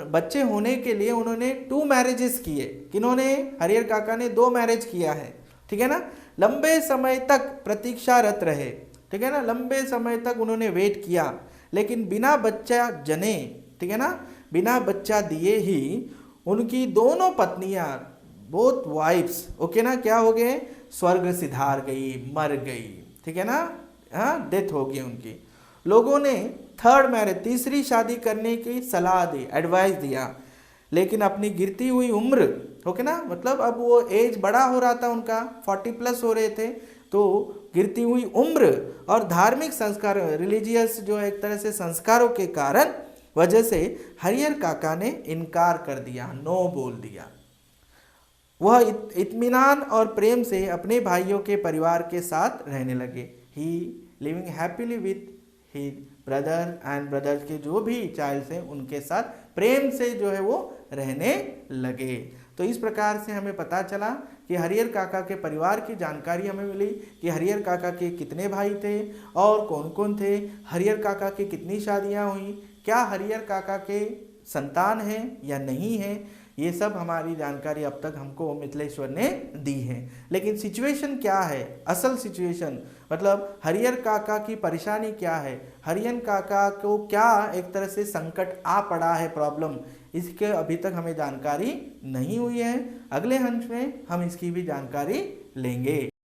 बच्चे होने के लिए उन्होंने 2 मैरिजेस किए। किन्होंने? हरियर काका ने 2 मैरिज किया है, ठीक है ना। लंबे समय तक प्रतीक्षारत रहे, ठीक है ना, लंबे समय तक उन्होंने वेट किया, लेकिन बिना बच्चा जने, ठीक है ना, बिना बच्चा दिए ही उनकी दोनों पत्नियां बोथ वाइफ्स, ओके ना, क्या हो गए, स्वर्ग सिधार गई, मर गई, ठीक है ना, हाँ, डेथ हो गई उनकी। लोगों ने थर्ड मैरिज, तीसरी शादी करने की सलाह दी, एडवाइस दिया, लेकिन अपनी गिरती हुई उम्र, ओके ना, मतलब अब वो एज बड़ा हो रहा था उनका, 40 प्लस हो रहे थे, तो गिरती हुई उम्र और धार्मिक संस्कार, रिलीजियस जो एक तरह से संस्कारों के कारण वजह से हरिहर काका ने इनकार कर दिया, नो बोल दिया। वह इत्मीनान और प्रेम से अपने भाइयों के परिवार के साथ रहने लगे। He living happily with he brother and brother के जो भी चाइल्ड हैं उनके साथ प्रेम से जो है वो रहने लगे। तो इस प्रकार से हमें पता चला कि हरिहर काका के परिवार की जानकारी हमें मिली कि हरिहर काका के कितने भाई थे और कौन कौन थे, हरिहर काका की कितनी शादियां हुई, क्या हरिहर काका के संतान हैं या नहीं है, ये सब हमारी जानकारी अब तक हमको मिथिलेश्वर ने दी है। लेकिन सिचुएशन क्या है, असल सिचुएशन मतलब हरिहर काका की परेशानी क्या है, हरिहर काका को क्या एक तरह से संकट आ पड़ा है, प्रॉब्लम, इसके अभी तक हमें जानकारी नहीं हुई है। अगले अंश में हम इसकी भी जानकारी लेंगे।